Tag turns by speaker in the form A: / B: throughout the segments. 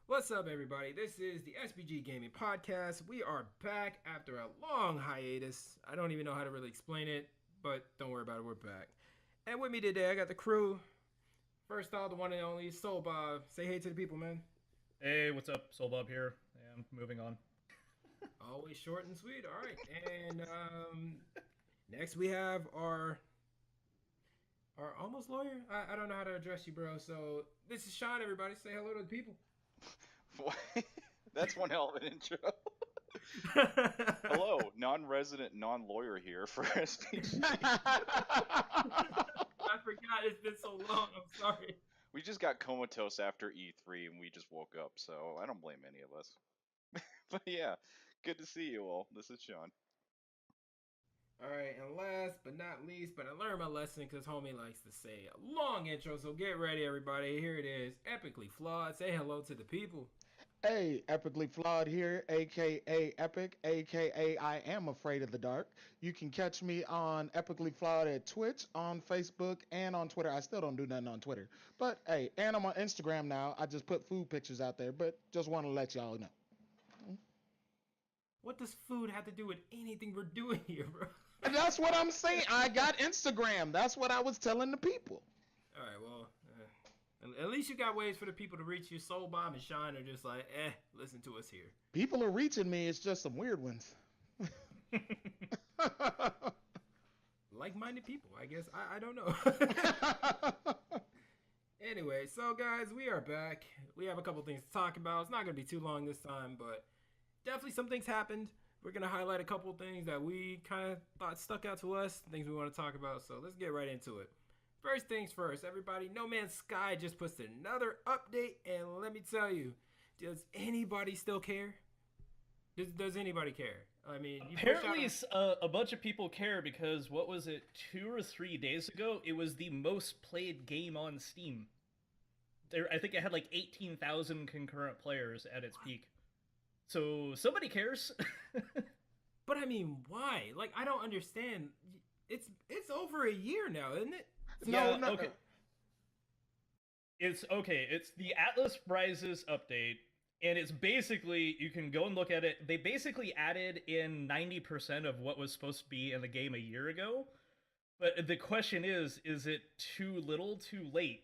A: What's up, everybody? This is the SBG Gaming Podcast. We are back after a long hiatus. I don't even know how to really explain it, but don't worry about it. We're back. And with me today, I got the crew. First off, the one and only Soul Bob. Say hey to the people, man.
B: Hey, what's up? Soul Bob here. And moving on.
A: Always short and sweet. All right. And next we have our almost lawyer. I don't know how to address you, bro. So this is Sean, everybody. Say hello to the people.
C: That's one hell of an intro. Hello, non-resident, non-lawyer here for SBG.
A: I forgot, it's been so long. I'm sorry.
C: We just got comatose after E3 and we just woke up, so I don't blame any of us. But yeah, good to see you all. This is Sean.
A: Alright, and last but not least, but I learned my lesson because homie likes to say a long intro, so get ready, everybody. Here it is, Epically Flawed. Say hello to the people.
D: Hey, Epically Flawed here, aka Epic, aka I Am Afraid of the Dark. You can catch me on Epically Flawed at Twitch, on Facebook, and on Twitter. I still don't do nothing on Twitter. But hey, and I'm on Instagram now. I just put food pictures out there, but just want to let y'all know.
A: What does food have to do with anything we're doing here, bro?
D: And that's what I'm saying. I got Instagram. That's what I was telling the people.
A: Alright, well, at least you got ways for the people to reach you. Soul Bomb and Shine are just like, listen to us here.
D: People are reaching me. It's just some weird ones.
A: Like-minded people, I guess. I don't know. Anyway, so guys, we are back. We have a couple things to talk about. It's not going to be too long this time, but definitely some things happened. We're going to highlight a couple things that we kind of thought stuck out to us, things we want to talk about. So let's get right into it. First things first, everybody, No Man's Sky just posted another update, and let me tell you, does anybody still care? Does anybody care? I mean,
B: apparently a bunch of people care because, what was it, 2 or 3 days ago, it was the most played game on Steam. I think it had like 18,000 concurrent players at its peak. So somebody cares.
A: But I mean, why? Like, I don't understand. It's over a year now, isn't it?
B: No. Okay. It's the Atlas Rises update, and it's basically, you can go and look at it. They basically added in 90% of what was supposed to be in the game a year ago. But the question is it too little, too late?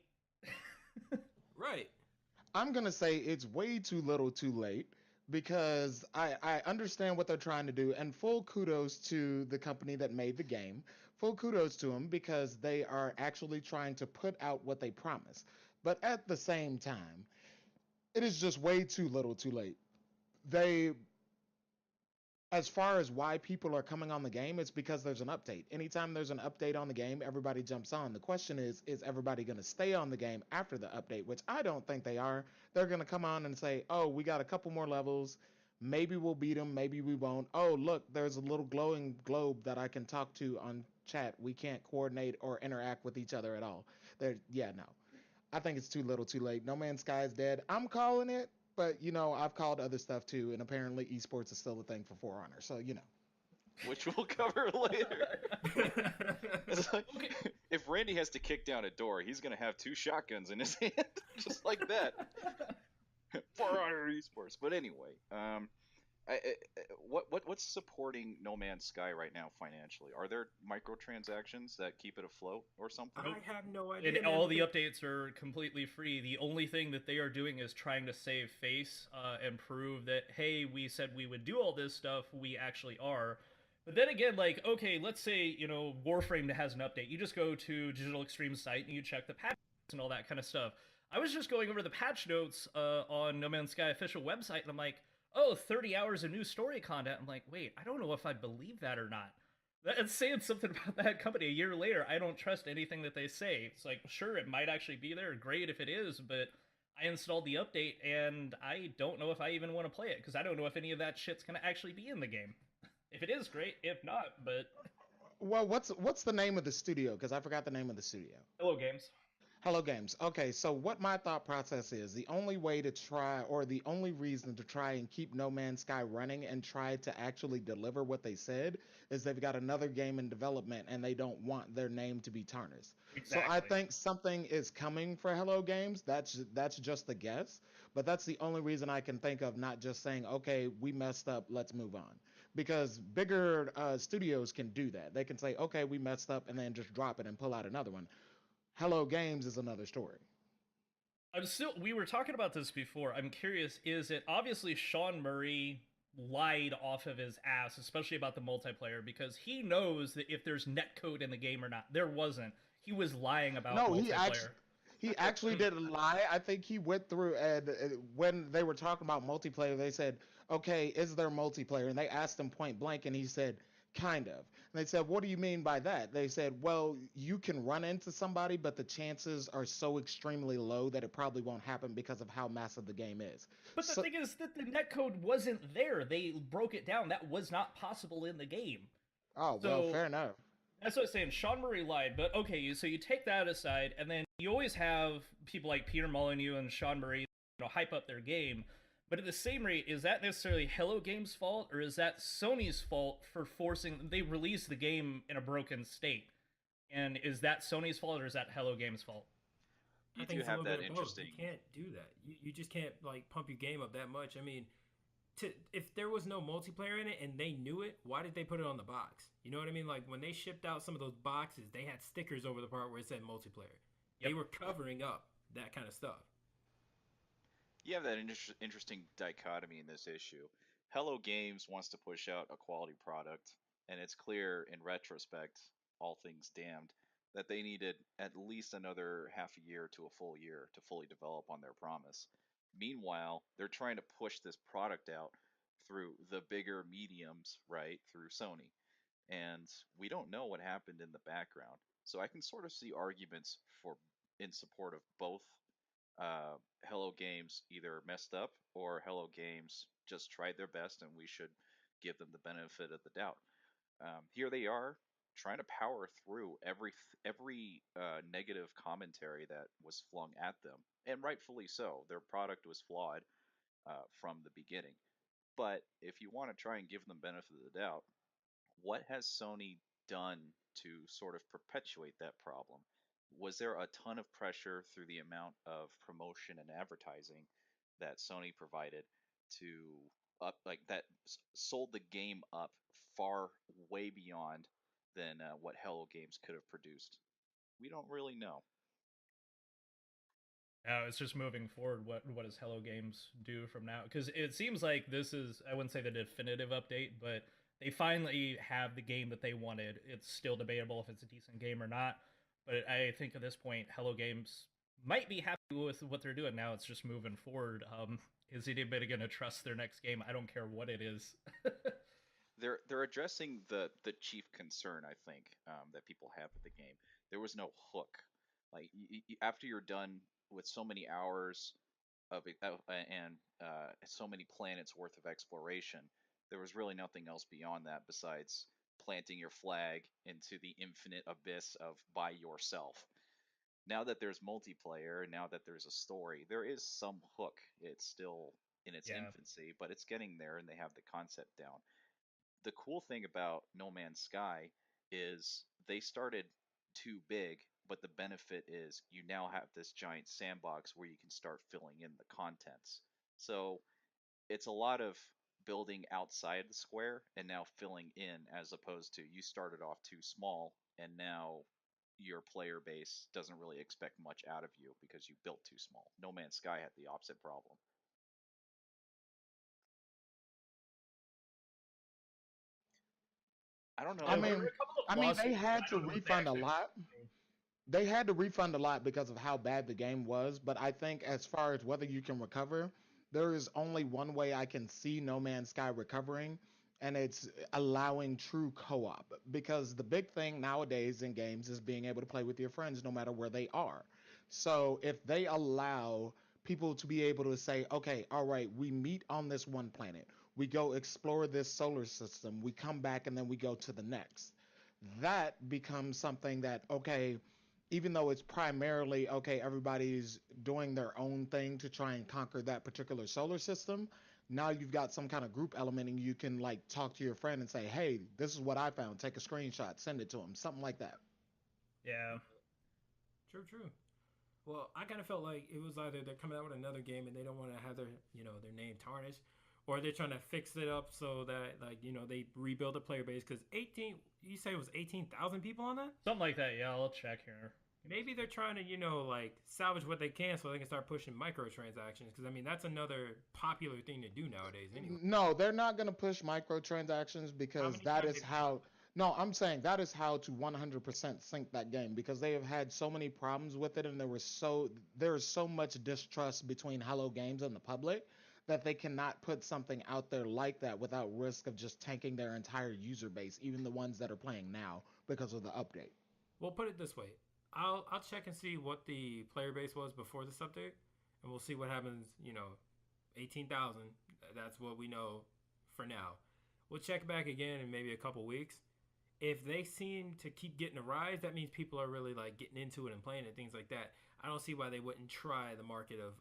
A: Right.
D: I'm going to say it's way too little, too late. Because I understand what they're trying to do, and full kudos to the company that made the game. Full kudos to them because they are actually trying to put out what they promise. But at the same time, it is just way too little, too late. As far as why people are coming on the game, it's because there's an update. Anytime there's an update on the game, everybody jumps on. The question is everybody going to stay on the game after the update, which I don't think they are. They're going to come on and say, oh, we got a couple more levels. Maybe we'll beat them. Maybe we won't. Oh, look, there's a little glowing globe that I can talk to on chat. We can't coordinate or interact with each other at all. No. I think it's too little, too late. No Man's Sky is dead. I'm calling it. But, I've called other stuff too, and apparently esports is still a thing for For Honor, so,
C: Which we'll cover later. It's like, if Randy has to kick down a door, he's going to have 2 shotguns in his hand, just like that. For Honor esports. But anyway, what's supporting No Man's Sky right now financially? Are there microtransactions that keep it afloat or something?
A: I have no idea.
B: And all the updates are completely free. The only thing that they are doing is trying to save face and prove that, hey, we said we would do all this stuff, we actually are. But then again, like, okay, let's say, Warframe has an update. You just go to Digital Extreme's site and you check the patch notes and all that kind of stuff. I was just going over the patch notes on No Man's Sky official website, and I'm like, oh, 30 hours of new story content. I'm like, wait, I don't know if I believe that or not. That's saying something about that company. A year later, I don't trust anything that they say. It's like, sure, it might actually be there. Great if it is, but I installed the update, and I don't know if I even want to play it, because I don't know if any of that shit's going to actually be in the game. If it is, great. If not, but...
D: Well, what's the name of the studio? Because I forgot the name of the studio.
B: Hello Games.
D: Hello Games. Okay, so what my thought process is, the only way to try, or the only reason to try and keep No Man's Sky running and try to actually deliver what they said is they've got another game in development and they don't want their name to be tarnished. So I
B: Exactly.
D: think something is coming for Hello Games. That's just a guess, but that's the only reason I can think of, not just saying, okay, we messed up, let's move on. Because bigger studios can do that. They can say, okay, we messed up, and then just drop it and pull out another one. Hello Games is another story.
B: We were talking about this before. I'm curious, is it obviously Sean Murray lied off of his ass, especially about the multiplayer, because he knows that if there's netcode in the game or not. There wasn't. He was lying about
D: No,
B: multiplayer.
D: he actually didn't lie. I think he went through, and when they were talking about multiplayer, they said, "Okay, is there multiplayer?" And they asked him point blank, and he said, "Kind of." And they said, "What do you mean by that?" They said, "Well, you can run into somebody, but the chances are so extremely low that it probably won't happen because of how massive the game is."
B: But the
D: So,
B: thing is that the netcode wasn't there. They broke it down. That was not possible in the game.
D: oh well,
B: So
D: fair enough.
B: that's what I'm saying. Sean Murray lied, but okay, so you take that aside, and then you always have people like Peter Molyneux and Sean Murray, hype up their game. But at the same rate, is that necessarily Hello Games' fault, or is that Sony's fault for forcing they released the game in a broken state? And is that Sony's fault, or is that Hello Games' fault?
C: You
A: I
C: do
A: think it's a
C: have
A: little
C: that
A: bit of both. You
C: interesting.
A: can't do that. You just can't like pump your game up that much. I mean, if there was no multiplayer in it and they knew it, why did they put it on the box? You know what I mean? Like when they shipped out some of those boxes, they had stickers over the part where it said multiplayer.
B: Yep.
A: They were covering up that kind of stuff.
C: You have that interesting dichotomy in this issue. Hello Games wants to push out a quality product, and it's clear in retrospect, all things damned, that they needed at least another half a year to a full year to fully develop on their promise. Meanwhile, they're trying to push this product out through the bigger mediums, right, through Sony. And we don't know what happened in the background. So I can sort of see arguments for in support of both Hello Games either messed up or Hello Games just tried their best, and we should give them the benefit of the doubt. Here they are trying to power through every negative commentary that was flung at them, and rightfully so. Their product was flawed from the beginning. But if you want to try and give them benefit of the doubt, what has Sony done to sort of perpetuate that problem? Was there a ton of pressure through the amount of promotion and advertising that Sony provided to up like that sold the game up far way beyond than what Hello Games could have produced? We don't really know.
B: Now it's just moving forward. What does Hello Games do from now? Because it seems like this is, I wouldn't say the definitive update, but they finally have the game that they wanted. It's still debatable if it's a decent game or not, but I think at this point, Hello Games might be happy with what they're doing now. It's just moving forward. Is anybody going to trust their next game? I don't care what it is.
C: They're addressing the chief concern, I think, that people have with the game. There was no hook. Like after you're done with so many hours of it, and so many planets worth of exploration, there was really nothing else beyond that besides planting your flag into the infinite abyss of by yourself. Now that there's multiplayer, now that there's a story, there is some hook. It's still in its
B: Yeah.
C: infancy, but it's getting there, and they have the concept down. The cool thing about No Man's Sky is they started too big, but the benefit is you now have this giant sandbox where you can start filling in the contents. So it's a lot of building outside the square and now filling in, as opposed to you started off too small and now your player base doesn't really expect much out of you because you built too small. No Man's Sky had the opposite problem. I don't
D: I
B: Yeah,
C: know.
B: there were
D: mean,
B: a couple of
D: I mean, they
B: lawsuits, but
D: had
B: I
D: to
B: don't know what they
D: refund a
B: actually.
D: lot. They had to refund a lot because of how bad the game was. But I think as far as whether you can recover, there is only one way I can see No Man's Sky recovering, and it's allowing true co-op. Because the big thing nowadays in games is being able to play with your friends no matter where they are. So if they allow people to be able to say, okay, all right, we meet on this one planet, we go explore this solar system, we come back, and then we go to the next. That becomes something that, okay, even though it's primarily okay, everybody's doing their own thing to try and conquer that particular solar system. Now you've got some kind of group element, and you can like talk to your friend and say, "Hey, this is what I found. Take a screenshot, send it to him," something like that.
B: Yeah.
A: True. Well, I kind of felt like it was either they're coming out with another game and they don't want to have their their name tarnished, or they're trying to fix it up so that like they rebuild the player base because 18. You say it was 18,000 people on that?
B: Something like that. Yeah, I'll check here.
A: Maybe they're trying to like salvage what they can so they can start pushing microtransactions because I mean that's another popular thing to do nowadays. Anyway.
D: No, they're not going to push microtransactions because that is how. No, I'm saying that is how to 100% sync that game because they have had so many problems with it, and there is so much distrust between Hello Games and the public that they cannot put something out there like that without risk of just tanking their entire user base, even the ones that are playing now because of the update.
A: Well, put it this way. I'll check and see what the player base was before this update, and we'll see what happens, 18,000. That's what we know for now. We'll check back again in maybe a couple weeks. If they seem to keep getting a rise, that means people are really like getting into it and playing it, things like that. I don't see why they wouldn't try the market of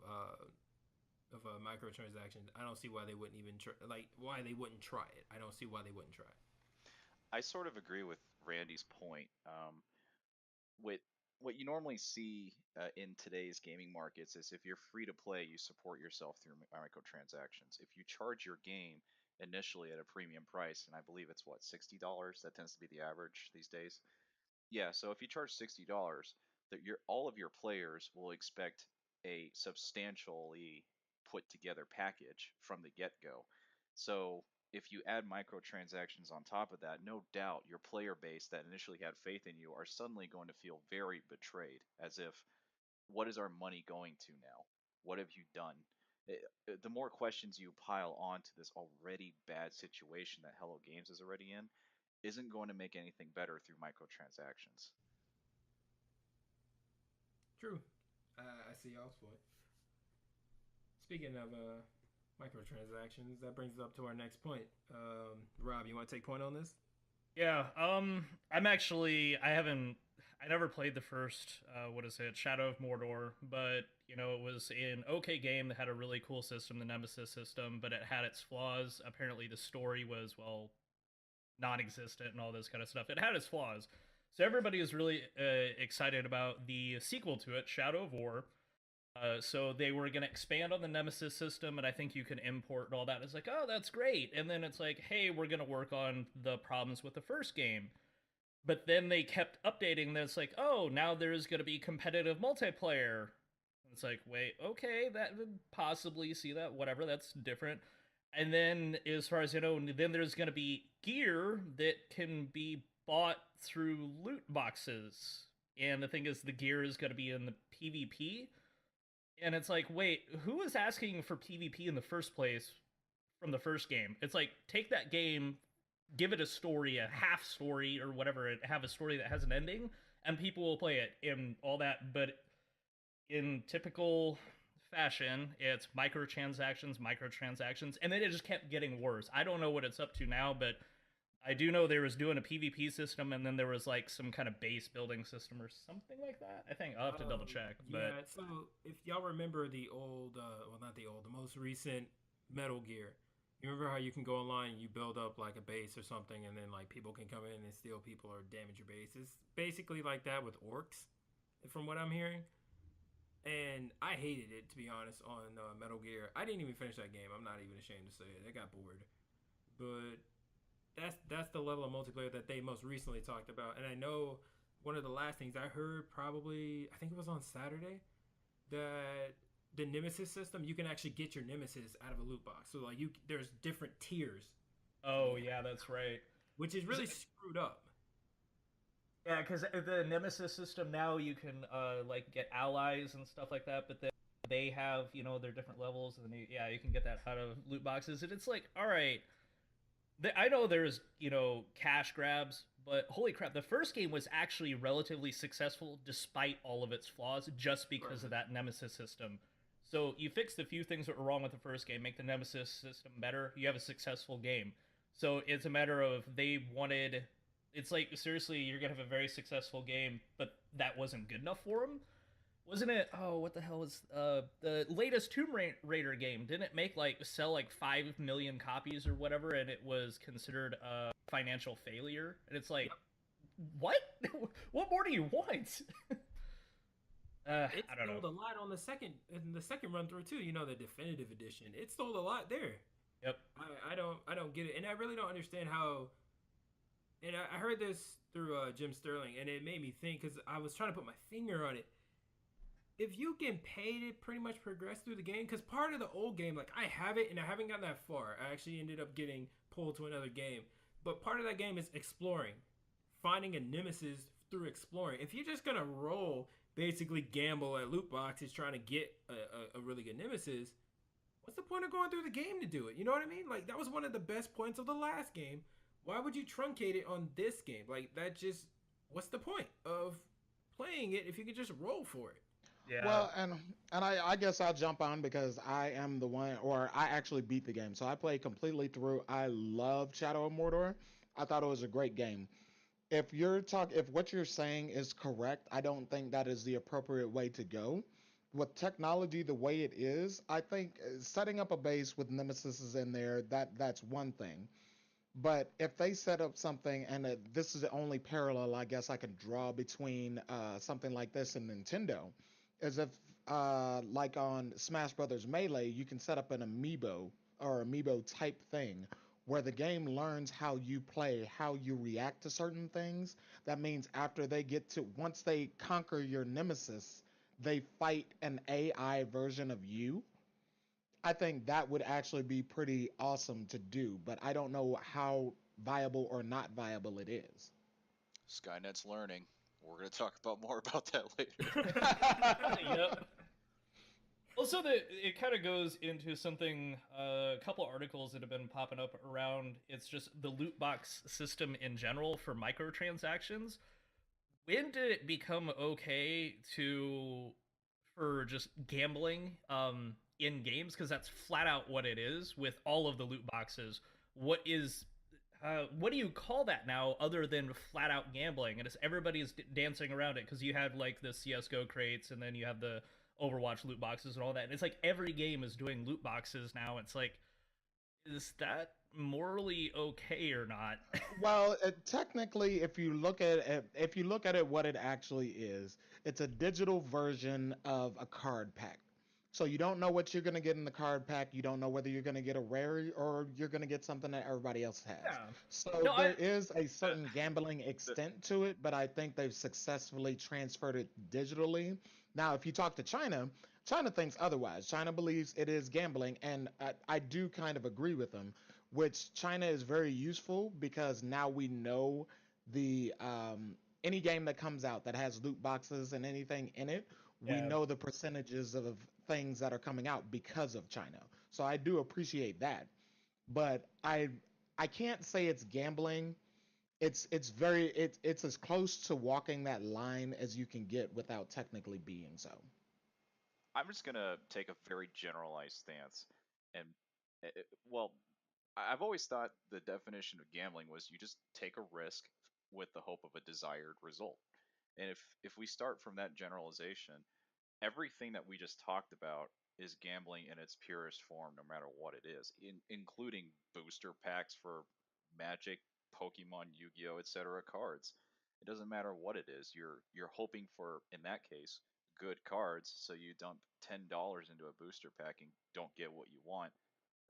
A: microtransactions. I don't see why they wouldn't even why they wouldn't try it. I don't see why they wouldn't try it.
C: I sort of agree with Randy's point. With what you normally see in today's gaming markets is if you're free to play, you support yourself through microtransactions. If you charge your game initially at a premium price, and I believe it's what, $60? That tends to be the average these days. Yeah, so if you charge $60, that all of your players will expect a substantially put together package from the get-go. So if you add microtransactions on top of that, no doubt your player base that initially had faith in you are suddenly going to feel very betrayed, as if, what is our money going to now? What have you done? The more questions you pile on to this already bad situation that Hello Games is already in, isn't going to make anything better through microtransactions.
A: True. I see y'all's point. Speaking of microtransactions, that brings us up to our next point. Rob, you want to take point on this?
B: Yeah. I never played the first, Shadow of Mordor, but, it was an okay game that had a really cool system, the Nemesis system, but it had its flaws. Apparently the story was, non-existent and all this kind of stuff. It had its flaws. So everybody was really excited about the sequel to it, Shadow of War. So they were going to expand on the Nemesis system, and I think you can import and all that. It's like, oh, that's great. And then it's like, hey, we're going to work on the problems with the first game. But then they kept updating this, like, oh, now there's going to be competitive multiplayer. It's like, wait, okay, that would possibly see that, whatever, that's different. And then, as far as then there's going to be gear that can be bought through loot boxes. And the thing is, the gear is going to be in the PvP. And it's like, wait, who was asking for PvP in the first place from the first game? It's like, take that game, give it a story, a half story or whatever, have a story that has an ending, and people will play it and all that. But in typical fashion, it's microtransactions, and then it just kept getting worse. I don't know what it's up to now, but I do know they was doing a PvP system, and then there was like some kind of base building system or something like that. I think I'll have to double check.
A: Yeah, so if y'all remember the old, the most recent Metal Gear, you remember how you can go online and you build up like a base or something, and then like people can come in and steal people or damage your base. It's basically like that with orcs, from what I'm hearing. And I hated it, to be honest, on Metal Gear. I didn't even finish that game. I'm not even ashamed to say it. I got bored. But that's the level of multiplayer that they most recently talked about. And I know one of the last things I heard, probably, I think it was on Saturday, that the Nemesis system, you can actually get your Nemesis out of a loot box. So like there's different tiers.
B: Oh yeah, that's right.
A: Which is really screwed up.
B: Yeah, because the Nemesis system now, you can like get allies and stuff like that, but then they have their different levels, and you can get that out of loot boxes, and it's like, all right, I know there's cash grabs, but holy crap, the first game was actually relatively successful despite all of its flaws, just because of that Nemesis system. So you fix the few things that were wrong with the first game, make the Nemesis system better, you have a successful game. So it's a matter of they wanted It's like, seriously, you're gonna have a very successful game, but that wasn't good enough for them. Wasn't it? Oh, what the hell was the latest Tomb Raider game? Didn't it sell like 5 million copies or whatever, and it was considered a financial failure? And it's like, what? What more do you want?
A: It
B: I don't know.
A: stole a lot on the second run through too. You know, the definitive edition. It stole a lot there.
B: Yep.
A: I don't get it, and I really don't understand how. And I heard this through Jim Sterling, and it made me think because I was trying to put my finger on it. If you get paid to pretty much progress through the game, because part of the old game, like I have it, and I haven't gotten that far. I actually ended up getting pulled to another game, but part of that game is exploring, finding a nemesis through exploring. If you're just gonna roll, basically gamble at loot boxes trying to get a really good nemesis, what's the point of going through the game to do it? You know what I mean? Like that was one of the best points of the last game. Why would you truncate it on this game? Like that just, what's the point of playing it if you could just roll for it?
B: Yeah.
D: Well, and I guess I'll jump on because I am the one, or I actually beat the game. So I played completely through. I loved Shadow of Mordor. I thought it was a great game. If what you're saying is correct, I don't think that is the appropriate way to go. With technology the way it is, I think setting up a base with nemesis in there, that's one thing. But if they set up something, and this is the only parallel I guess I can draw between something like this and Nintendo, is if like on Smash Brothers Melee, you can set up an amiibo or amiibo type thing where the game learns how you play, how you react to certain things. That means once they conquer your nemesis, they fight an AI version of you. I think that would actually be pretty awesome to do, but I don't know how viable or not viable it is.
C: Skynet's learning. We're going to talk about more about that later.
B: Yep. Also, it kind of goes into something, a couple articles that have been popping up around. It's just the loot box system in general for microtransactions. When did it become okay for just gambling in games? Because that's flat out what it is with all of the loot boxes. What do you call that now other than flat out gambling? And it's everybody's dancing around it because you had like the CS:GO crates, and then you have the Overwatch loot boxes and all that. And it's like every game is doing loot boxes now. It's like, is that morally okay or not?
D: Well, technically, if you look at it, what it actually is, it's a digital version of a card pack. So you don't know what you're going to get in the card pack. You don't know whether you're going to get a rare or you're going to get something that everybody else has.
B: Yeah.
D: So
B: No,
D: there is a certain gambling extent to it, but I think they've successfully transferred it digitally. Now, if you talk to China, China thinks otherwise. China believes it is gambling, and I do kind of agree with them, which China is very useful because now we know the any game that comes out that has loot boxes and anything in it, we
B: Yeah.
D: know the percentages of things that are coming out because of China. So I do appreciate that. But I can't say it's gambling. It's as close to walking that line as you can get without technically being so.
C: I'm just going to take a very generalized stance. And, well, I've always thought the definition of gambling was you just take a risk with the hope of a desired result. And if we start from that generalization, everything that we just talked about is gambling in its purest form, no matter what it is, including booster packs for Magic, Pokemon, Yu-Gi-Oh, etc. cards. It doesn't matter what it is. You're hoping for, in that case, good cards, so you dump $10 into a booster pack and don't get what you want.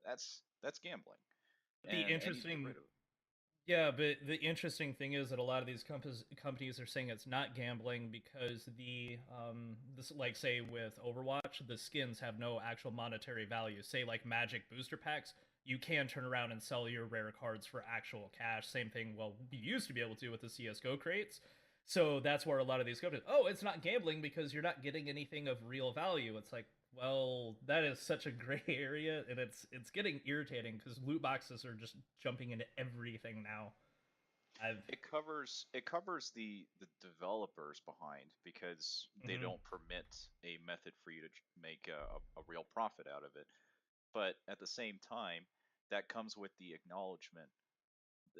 C: That's gambling.
B: The
C: And you get
B: interesting,
C: rid of it.
B: yeah, but the interesting thing is that a lot of these companies are saying it's not gambling because this, like say with Overwatch, the skins have no actual monetary value. Say like Magic booster packs, you can turn around and sell your rare cards for actual cash. Same thing, well, we used to be able to with the CS:GO crates. So that's where a lot of these companies, oh, it's not gambling because you're not getting anything of real value. It's like, well, that is such a gray area, and it's getting irritating because loot boxes are just jumping into everything now. I've
C: It covers the developers behind because they
B: Mhm.
C: don't permit a method for you to make a real profit out of it. But at the same time, that comes with the acknowledgement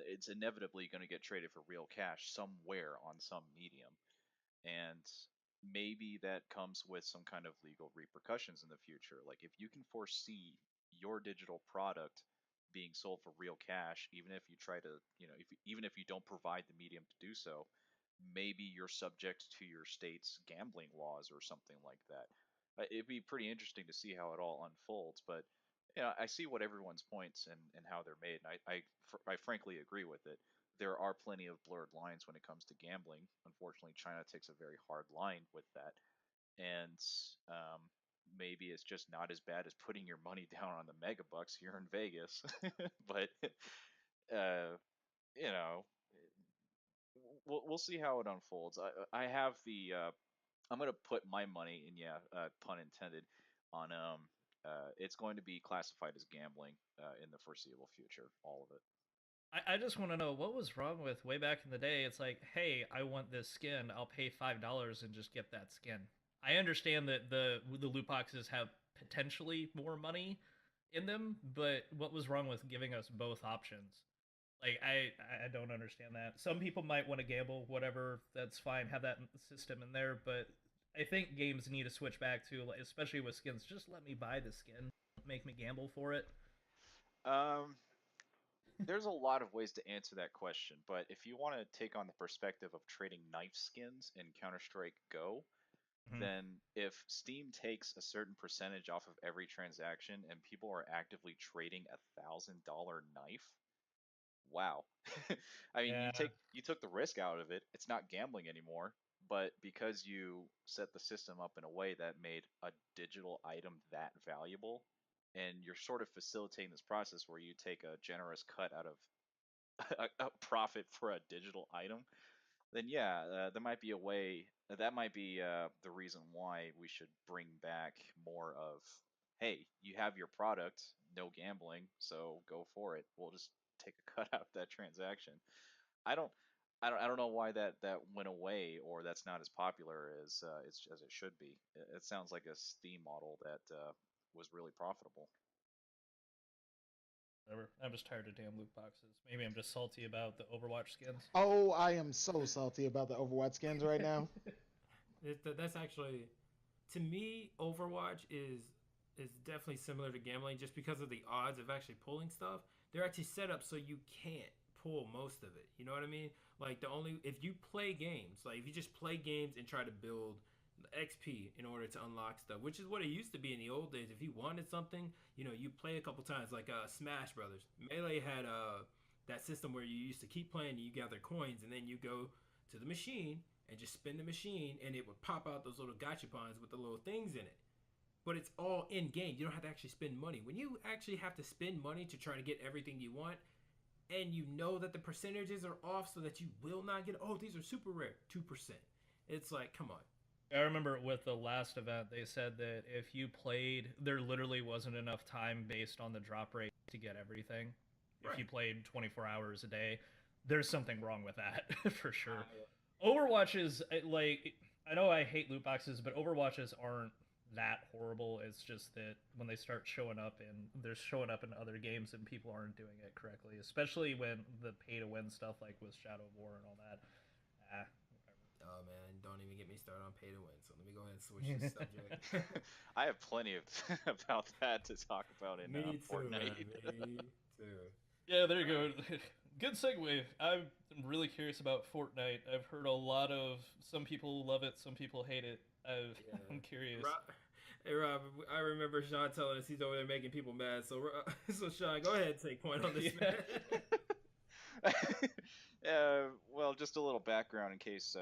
C: it's inevitably going to get traded for real cash somewhere on some medium. And maybe that comes with some kind of legal repercussions in the future. Like if you can foresee your digital product being sold for real cash, even if you try to, even if you don't provide the medium to do so, maybe you're subject to your state's gambling laws or something like that. It'd be pretty interesting to see how it all unfolds, but I see what everyone's points and how they're made, and I frankly agree with it. There are plenty of blurred lines when it comes to gambling. Unfortunately, China takes a very hard line with that, and um, maybe it's just not as bad as putting your money down on the mega bucks here in Vegas. But uh, you know, we'll see how it unfolds. I have the I'm gonna put my money, and yeah, pun intended, on it's going to be classified as gambling in the foreseeable future, all of it.
B: I just want to know what was wrong with way back in the day. It's like, hey, I want this skin. I'll pay $5 and just get that skin. I understand that the loot boxes have potentially more money in them, but what was wrong with giving us both options? Like, I don't understand that. Some people might want to gamble, whatever. That's fine. Have that system in there, but I think games need to switch back to, especially with skins. Just let me buy the skin, make me gamble for it.
C: Um, there's a lot of ways to answer that question, but if you want to take on the perspective of trading knife skins in Counter Strike Go,
B: Mhm.
C: then if Steam takes a certain percentage off of every transaction and people are actively trading $1,000 knife, wow. I mean,
B: Yeah,
C: you took the risk out of it. It's not gambling anymore, but because you set the system up in a way that made a digital item that valuable, and you're sort of facilitating this process where you take a generous cut out of a profit for a digital item, then yeah, there might be a way. That might be the reason why we should bring back more of, hey, you have your product, no gambling, so go for it. We'll just take a cut out of that transaction. I don't, I don't know why that went away or that's not as popular as it should be. It sounds like a Steam model that was really profitable.
B: whatever. I'm just tired of damn loot boxes. Maybe I'm just salty about the Overwatch skins.
D: Oh, I am so salty about the Overwatch skins right now.
A: That's actually, to me, Overwatch is definitely similar to gambling just because of the odds of actually pulling stuff. They're actually set up so you can't pull most of it. You know what I mean? Like the only if you play games, like if you just play games and try to build XP in order to unlock stuff, which is what it used to be in the old days. If you wanted something, you play a couple times, like Smash Brothers. Melee had that system where you used to keep playing, and you gather coins, and then you go to the machine and just spin the machine, and it would pop out those little gachapons with the little things in it. But it's all in game. You don't have to actually spend money. When you actually have to spend money to try to get everything you want, and you know that the percentages are off so that you will not get, oh, these are super rare, 2%. It's like, come on.
B: I remember with the last event, they said that if you played, there literally wasn't enough time based on the drop rate to get everything. If
A: Right.
B: you played 24 hours a day, there's something wrong with that for sure.
A: Uh,
B: Overwatch is like, I know I hate loot boxes, but Overwatches aren't that horrible. It's just that when they start showing up and they're showing up in other games and people aren't doing it correctly, especially when the pay to win stuff like with Shadow of War and all that. Ah,
A: oh man, don't even get me started on pay to win. So let me go ahead and switch the subject.
C: I have plenty of about that to talk about in
A: Me too, man.
C: Fortnite.
A: Me too.
B: yeah, there you go. Good segue. I'm really curious about Fortnite. I've heard a lot of some people love it, some people hate it.
A: Yeah.
B: I'm curious.
A: Hey Rob, I remember Sean telling us he's over there making people mad. So, so Sean, go ahead and take point on this.
B: Yeah.
A: Man.
C: Well, just a little background in case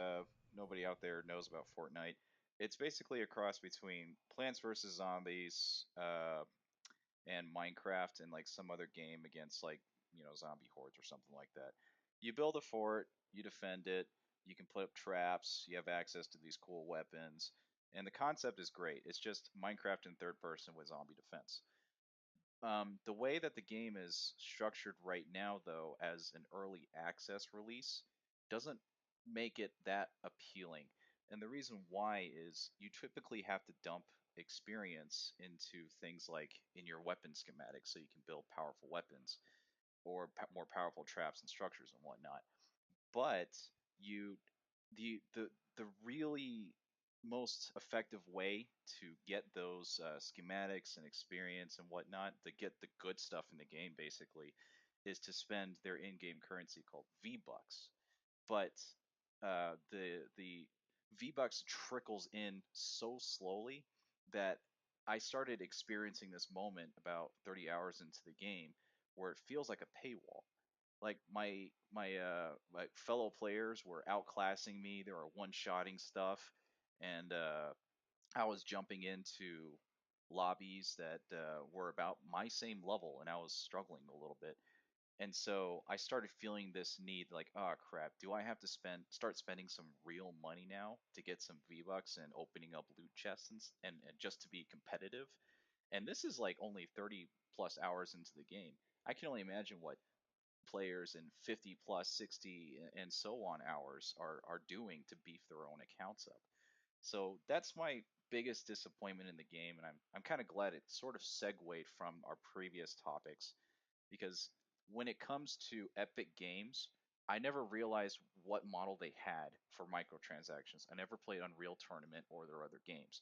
C: nobody out there knows about Fortnite. It's basically a cross between Plants vs Zombies and Minecraft and like some other game against like zombie hordes or something like that. You build a fort, you defend it, you can put up traps, you have access to these cool weapons, and the concept is great. It's just Minecraft in third person with zombie defense. The way that the game is structured right now, though, as an early access release, doesn't make it that appealing. And the reason why is you typically have to dump experience into things like in your weapon schematics so you can build powerful weapons. or more powerful traps and structures and whatnot. But you, the really most effective way to get those schematics and experience and whatnot, to get the good stuff in the game, basically, is to spend their in-game currency called V-Bucks. But the V-Bucks trickles in so slowly that I started experiencing this moment about 30 hours into the game where it feels like a paywall. Like my fellow players were outclassing me. They were one-shotting stuff, and I was jumping into lobbies that were about my same level, and I was struggling a little bit. And so I started feeling this need, like, oh crap, do I have to start spending some real money now to get some V-Bucks and opening up loot chests and just to be competitive? And this is like only 30 plus hours into the game. I can only imagine what players in 50 plus 60 and so on hours are doing to beef their own accounts up. So that's my biggest disappointment in the game, and I'm kind of glad it sort of segued from our previous topics, because when it comes to Epic Games, I never realized what model they had for microtransactions. I never played Unreal Tournament or their other games.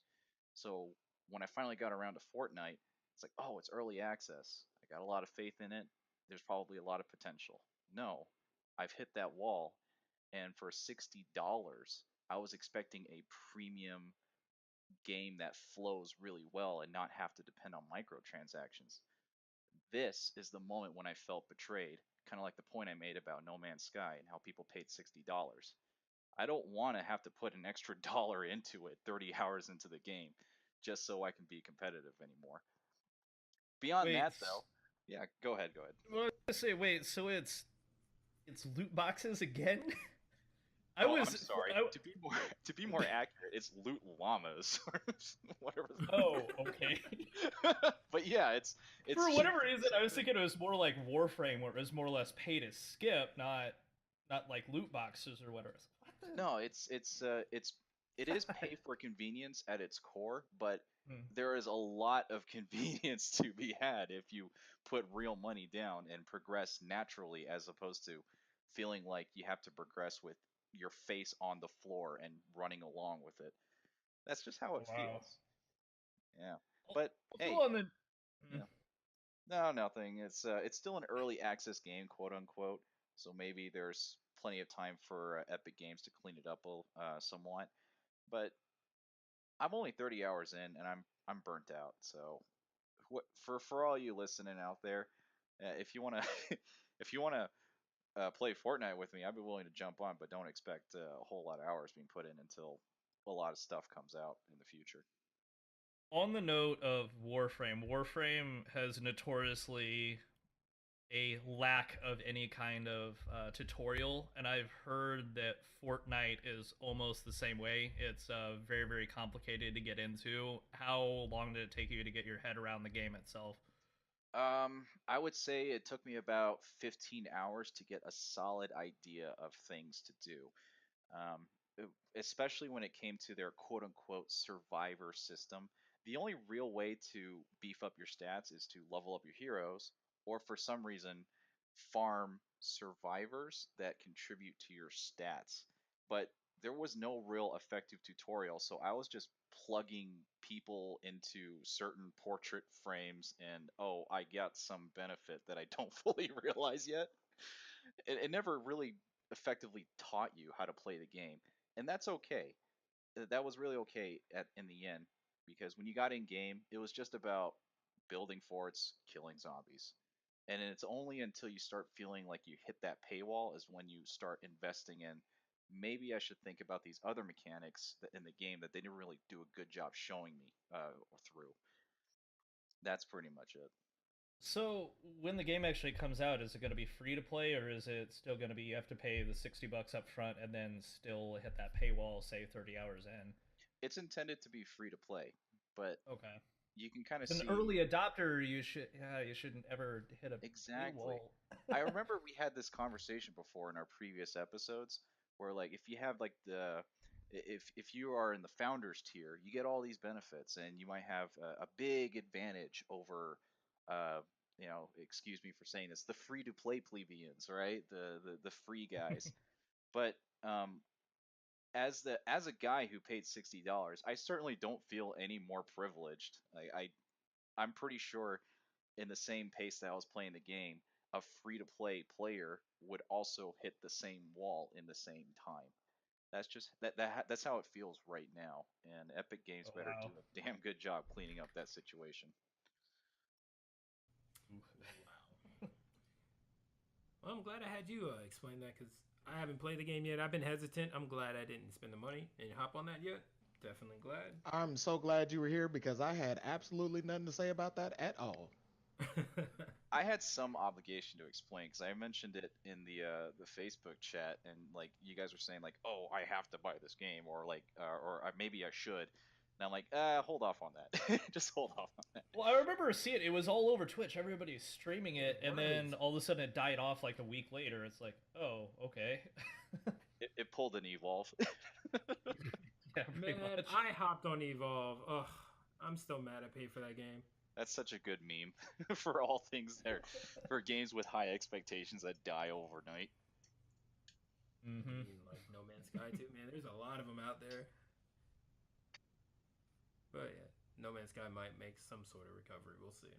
C: So when I finally got around to Fortnite, it's like, oh, it's early access. I got a lot of faith in it. There's probably a lot of potential. No, I've hit that wall, and for $60, I was expecting a premium game that flows really well and not have to depend on microtransactions. This is the moment when I felt betrayed, kind of like the point I made about No Man's Sky and how people paid $60. I don't want to have to put an extra dollar into it 30 hours into the game just so I can be competitive anymore. Beyond
B: Wait,
C: that, though, yeah, go ahead, go ahead.
B: well, I was gonna say, wait, so it's loot boxes again? I
C: Oh, I'm
B: was,
C: sorry.
B: I,
C: To be more accurate, it's loot llamas or whatever.
B: oh, okay.
C: But yeah, it's
B: For
C: huge.
B: whatever reason, I was thinking it was more like Warframe, where it was more or less pay to skip, not like loot boxes or whatever. What the?
C: No, it is pay for convenience at its core, but
B: Hmm.
C: there is a lot of convenience to be had if you put real money down and progress naturally, as opposed to feeling like you have to progress with your face on the floor and running along with it. That's just how it
B: Wow.
C: feels. Yeah. But
B: Also
C: hey,
B: on the, hmm.
C: yeah. No, nothing. It's still an early access game, quote unquote. So maybe there's plenty of time for Epic Games to clean it up somewhat. But I'm only 30 hours in, and I'm burnt out. So for all you listening out there, if you wanna if you wanna play Fortnite with me, I'd be willing to jump on, but don't expect a whole lot of hours being put in until a lot of stuff comes out in the future.
B: On the note of Warframe, Warframe has notoriously a lack of any kind of tutorial, and I've heard that Fortnite is almost the same way. It's very, very complicated to get into. How long did it take you to get your head around the game itself?
C: I would say it took me about 15 hours to get a solid idea of things to do. Um, Especially when it came to their quote unquote survivor system. The only real way to beef up your stats is to level up your heroes, or for some reason, farm survivors that contribute to your stats. But there was no real effective tutorial, so I was just plugging people into certain portrait frames, and oh, I got some benefit that I don't fully realize yet. It never really effectively taught you how to play the game, and that's okay. That was really okay in the end, because when you got in game, it was just about building forts, killing zombies. And it's only until you start feeling like you hit that paywall is when you start investing in, maybe I should think about these other mechanics in the game that they didn't really do a good job showing me through. That's pretty much it.
B: So, when the game actually comes out, is it going to be free to play, or is it still going to be you have to pay the $60 up front and then still hit that paywall, say 30 hours in?
C: It's intended to be free to play, but
B: Okay.
C: you can kind of
B: As an
C: see
B: early adopter, you shouldn't ever hit a
C: exactly.
B: paywall.
C: I remember we had this conversation before in our previous episodes where, like, if you have like the if you are in the founders tier, you get all these benefits and you might have a big advantage over excuse me for saying this, the free to play plebeians, right? The free guys. But as a guy who paid $60, I certainly don't feel any more privileged. I'm pretty sure in the same pace that I was playing the game, a free to play player would also hit the same wall in the same time. That's just that's how it feels right now, and Epic Games
B: Oh,
C: better
B: wow.
C: do a damn good job cleaning up that situation.
A: Well, I'm glad I had you explain that because I haven't played the game yet. I've been hesitant. I'm glad I didn't spend the money and hop on that yet. Definitely glad.
D: I'm so glad you were here because I had absolutely nothing to say about that at all.
C: I had some obligation to explain because I mentioned it in the Facebook chat, and like you guys were saying like, "Oh, I have to buy this game," or like, maybe I should. And I'm like, hold off on that. Just hold off on that.
B: Well, I remember seeing it. It was all over Twitch. Everybody's streaming it, and then all of a sudden it died off like a week later. It's like, oh, okay.
C: It pulled an Evolve.
B: Yeah, pretty
A: Man,
B: much.
A: I hopped on Evolve. Ugh, I'm still mad I paid for that game.
C: That's such a good meme for all things there, for games with high expectations that die overnight.
B: Mm-hmm.
A: I mean, like No Man's Sky too, man. There's a lot of them out there. But yeah, No Man's Sky might make some sort of recovery. We'll see.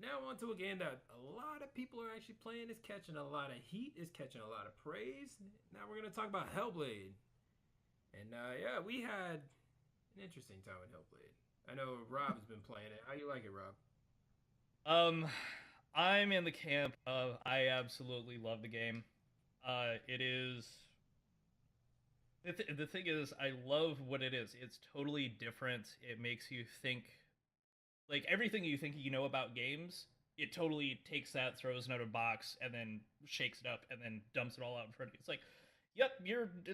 A: Now on to a game that a lot of people are actually playing. Is catching a lot of heat. Is catching a lot of praise. Now we're gonna talk about Hellblade. And yeah, we had an interesting time with Hellblade. I know Rob's been playing it. How you like it, Rob?
B: I'm in the camp of I absolutely love the game. It is. The thing is, I love what it is. It's totally different. It makes you think, like everything you think you know about games. It totally takes that, throws it out of a box, and then shakes it up, and then dumps it all out in front of you. It's like, yep,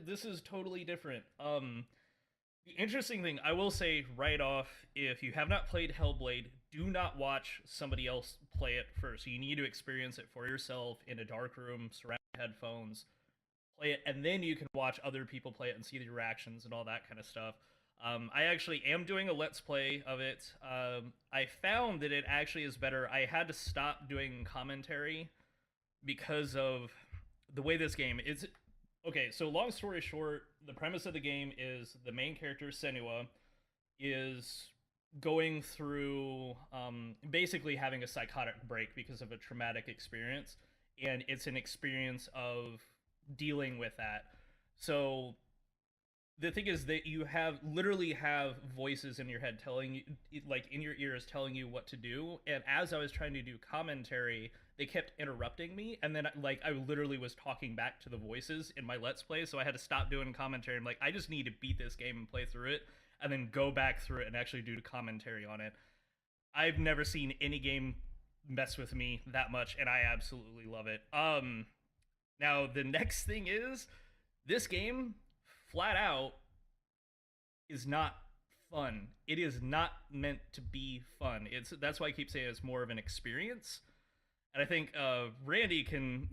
B: this is totally different. The interesting thing, I will say right off, if you have not played Hellblade, do not watch somebody else play it first. You need to experience it for yourself in a dark room, surround headphones, play it, and then you can watch other people play it and see the reactions and all that kind of stuff. I actually am doing a Let's Play of it. I found that it actually is better. I had to stop doing commentary because of the way this game is. Okay, so long story short, the premise of the game is the main character, Senua, is going through basically having a psychotic break because of a traumatic experience, and it's an experience of dealing with that. So the thing is that you literally have voices in your head telling you, like in your ears, telling you what to do. And as I was trying to do commentary, they kept interrupting me, and then like I literally was talking back to the voices in my Let's Play, so I had to stop doing commentary. I'm like, I just need to beat this game and play through it, and then go back through it and actually do the commentary on it. I've never seen any game mess with me that much, and I absolutely love it. Now the next thing is, this game flat out is not fun. It is not meant to be fun. That's why I keep saying it's more of an experience. And I think Randy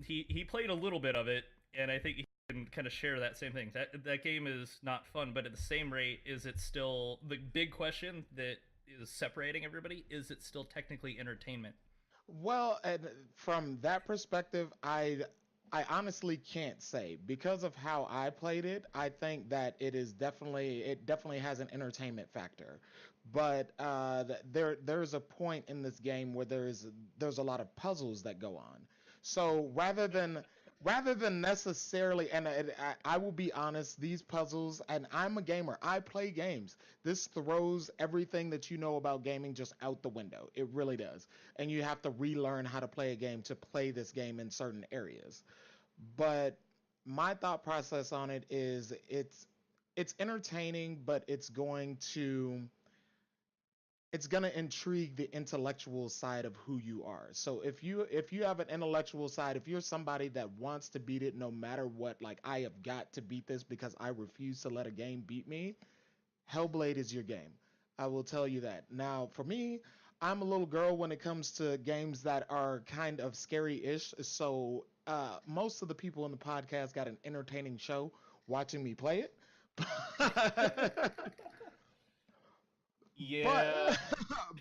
B: he played a little bit of it, and I think he can kind of share that same thing. That game is not fun, but at the same rate, is it still, the big question that is separating everybody, is it still technically entertainment?
D: Well, and from that perspective, I honestly can't say because of how I played it. I think that it definitely has an entertainment factor, but there's a point in this game where there's a lot of puzzles that go on. So rather than necessarily, and I will be honest, these puzzles, and I'm a gamer, I play games. This throws everything that you know about gaming just out the window. It really does, and you have to relearn how to play a game to play this game in certain areas. But my thought process on it is it's entertaining, but it's going to intrigue the intellectual side of who you are. So if you have an intellectual side, if you're somebody that wants to beat it no matter what, like I have got to beat this because I refuse to let a game beat me, Hellblade is your game. I will tell you that. Now, for me, I'm a little girl when it comes to games that are kind of scary-ish. So most of the people in the podcast got an entertaining show watching me play it.
B: Yeah.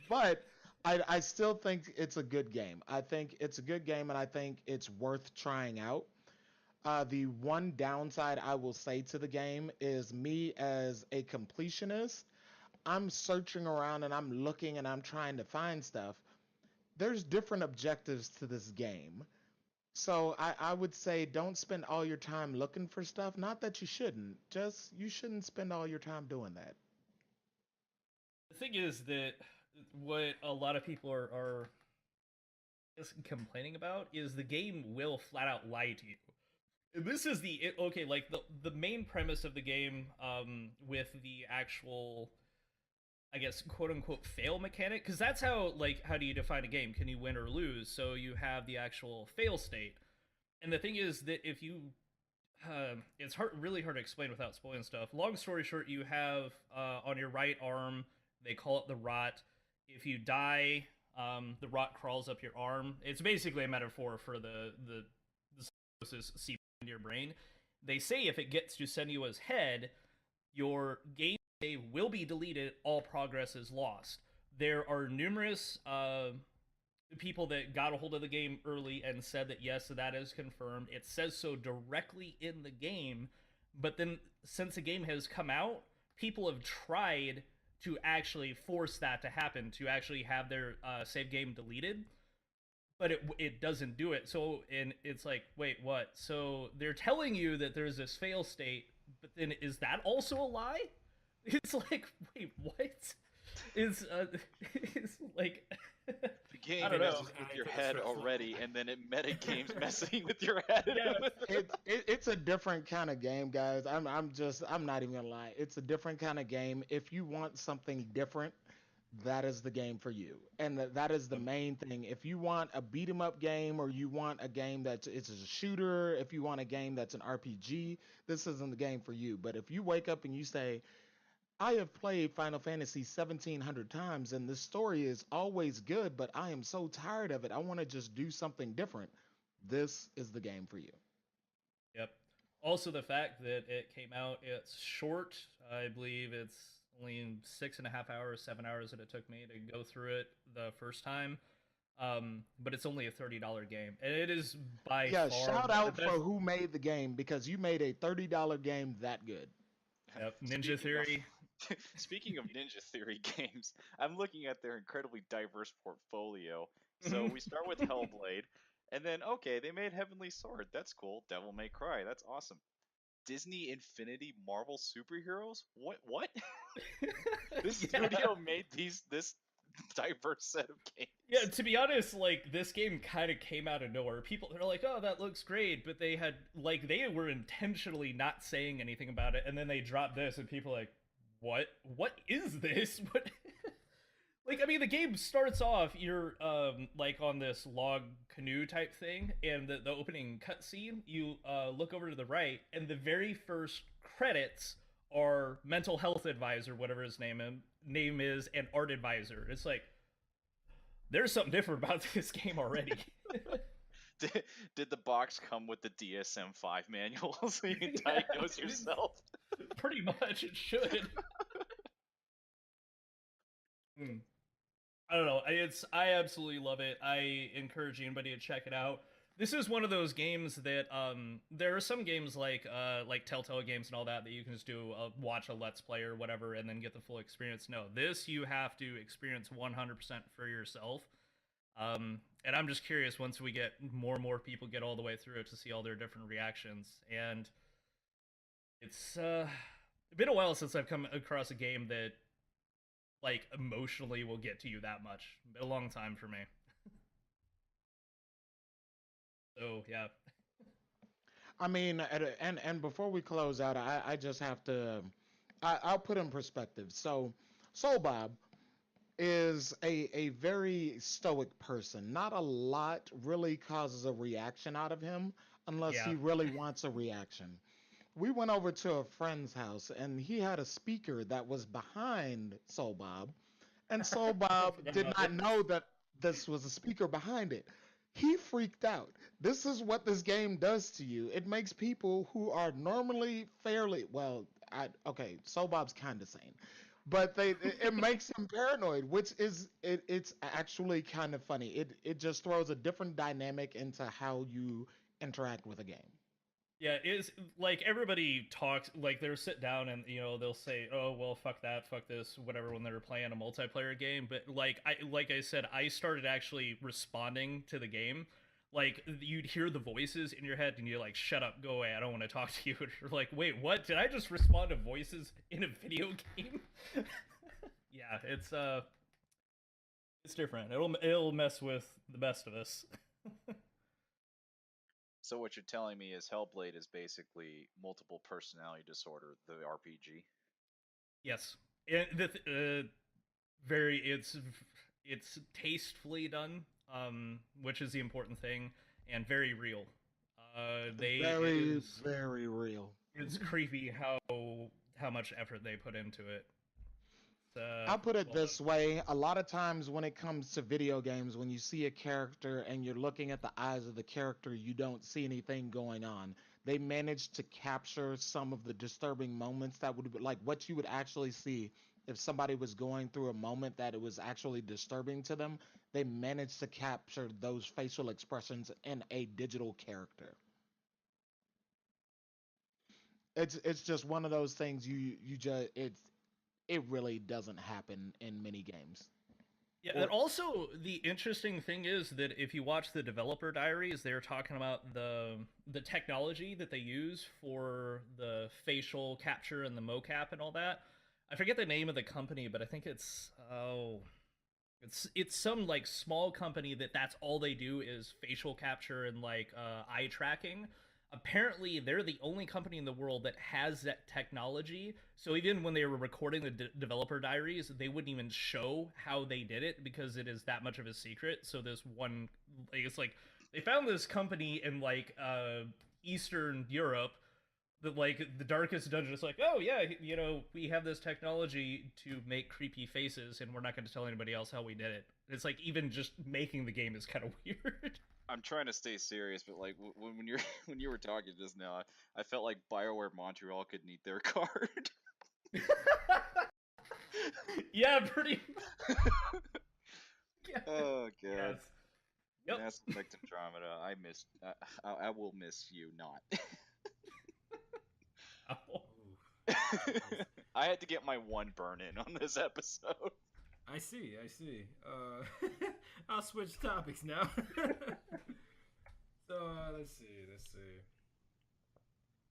D: but I still think it's a good game. I think it's a good game, and I think it's worth trying out. The one downside I will say to the game is me as a completionist. I'm searching around and I'm looking and I'm trying to find stuff. There's different objectives to this game. So I would say don't spend all your time looking for stuff. Not that you shouldn't, just you shouldn't spend all your time doing that.
B: The thing is that what a lot of people are complaining about is the game will flat out lie to you. This is okay, like the main premise of the game, with the actual, I guess, quote unquote fail mechanic, because that's how do you define a game? Can you win or lose? So you have the actual fail state, and the thing is that if you, it's really hard to explain without spoiling stuff. Long story short, you have on your right arm, they call it the rot. If you die, the rot crawls up your arm. It's basically a metaphor for the seep into your brain. They say if it gets to Senua's head, your game save will be deleted, all progress is lost. There are numerous people that got a hold of the game early and said that yes, that is confirmed. It says so directly in the game, but then since the game has come out, people have tried to actually force that to happen, to actually have their save game deleted, but it doesn't do it. So, and it's like, wait, what? So they're telling you that there's this fail state, but then is that also a lie? It's like, wait, what? It's like
C: the game
B: I don't know.
C: messes with your head already, and then it meta games messing with your head.
B: Yeah.
D: It's a different kind of game, guys. I'm not even gonna lie. It's a different kind of game. If you want something different, that is the game for you, and that is the main thing. If you want a beat 'em up game, or you want a game that's it's a shooter, if you want a game that's an RPG, this isn't the game for you. But if you wake up and you say, I have played Final Fantasy 1700 times and the story is always good, but I am so tired of it. I want to just do something different. This is the game for you.
B: Yep. Also, the fact that it came out, it's short. I believe it's only 6.5 hours, 7 hours that it took me to go through it the first time. But it's only a $30 game, and it is by far.
D: Shout out for who made the game, because you made a $30 game that good.
B: Yep. Ninja Theory.
C: Speaking of Ninja Theory games, I'm looking at their incredibly diverse portfolio. So we start with Hellblade, and then, okay, they made Heavenly Sword. That's cool. Devil May Cry. That's awesome. Disney Infinity Marvel Superheroes? What? This studio made this diverse set of games.
B: Yeah, to be honest, like, this game kind of came out of nowhere. People, they're like, oh, that looks great, but they were intentionally not saying anything about it, and then they dropped this, and people are like, what is this? What? Like, I mean, the game starts off, you're like on this log canoe type thing, and the opening cutscene, you look over to the right, and the very first credits are mental health advisor, whatever his name is, and art advisor. It's like, there's something different about this game already.
C: Did the box come with the DSM-5 manual so you can diagnose yourself?
B: Pretty much, it should. I don't know. I absolutely love it. I encourage anybody to check it out. This is one of those games that there are some games like Telltale games and all that you can just do watch a Let's Play or whatever and then get the full experience. No, this you have to experience 100% for yourself. And I'm just curious, once we get more and more people get all the way through it, to see all their different reactions. And it's been a while since I've come across a game that, like, emotionally will get to you that much. Been a long time for me. So, yeah.
D: I mean, and before we close out, I just have to, I'll put in perspective. So, Soul Bob is a very stoic person. Not a lot really causes a reaction out of him unless he really wants a reaction. We went over to a friend's house and he had a speaker that was behind Soul Bob, and Soul Bob did not know that this was a speaker behind it. He freaked out. This is what this game does to you. It makes people who are normally fairly, well, okay, Soul Bob's kind of sane. but it makes him paranoid, which is it's actually kind of funny. It just throws a different dynamic into how you interact with a game.
B: Yeah, is like everybody talks like they'll sit down and they'll say, "Oh well, fuck that, fuck this, whatever," when they're playing a multiplayer game. But like I said, I started actually responding to the game. Like you'd hear the voices in your head, and you're like, "Shut up, go away, I don't want to talk to you." And you're like, "Wait, what? Did I just respond to voices in a video game?" Yeah, it's different. It'll mess with the best of us.
C: So what you're telling me is Hellblade is basically multiple personality disorder, the RPG.
B: Yes, very it's tastefully done, which is the important thing, and very real.
D: Very real.
B: It's creepy how much effort they put into it.
D: I'll put it this way. A lot of times when it comes to video games, when you see a character and you're looking at the eyes of the character, you don't see anything going on. They managed to capture some of the disturbing moments that would be like what you would actually see if somebody was going through a moment that it was actually disturbing to them. They managed to capture those facial expressions in a digital character. It's just one of those things you just it really doesn't happen in many games.
B: Yeah, and also the interesting thing is that if you watch the developer diaries, they're talking about the technology that they use for the facial capture and the mocap and all that. I forget the name of the company, but I think it's some like small company that's all they do is facial capture and like eye tracking. Apparently they're the only company in the world that has that technology, so even when they were recording the developer diaries, they wouldn't even show how they did it because it is that much of a secret. So this one, like, it's like they found this company in like Eastern Europe that like the darkest dungeon is like, oh yeah, we have this technology to make creepy faces and we're not going to tell anybody else how we did it. It's like even just making the game is kind of weird.
C: I'm trying to stay serious, but like when you're when you were talking just now, I felt like BioWare Montreal could need their card.
B: Yeah, pretty.
C: Yeah. Oh god.
B: Yes. Yep.
C: Mass Effect Andromeda. I will miss you not. I had to get my one burn in on this episode.
A: I see. I'll switch topics now. So let's see.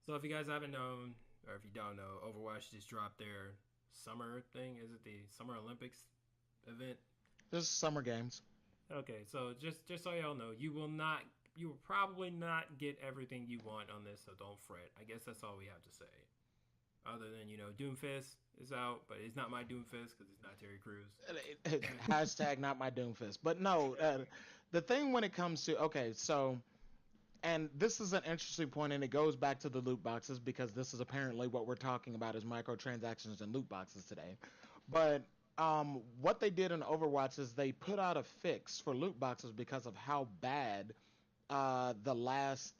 A: So if you guys haven't known, or if you don't know, Overwatch just dropped their summer thing. Is it the Summer Olympics event?
D: This is Summer Games.
A: Okay, so just so y'all know, you will probably not get everything you want on this, so don't fret. I guess that's all we have to say. Other than, Doomfist is out, but it's not my Doomfist because it's not Terry Crews.
D: Hashtag not my Doomfist. But no, the thing when it comes to, okay, so, and this is an interesting point, and it goes back to the loot boxes because this is apparently what we're talking about is microtransactions and loot boxes today. But what they did in Overwatch is they put out a fix for loot boxes because of how bad the last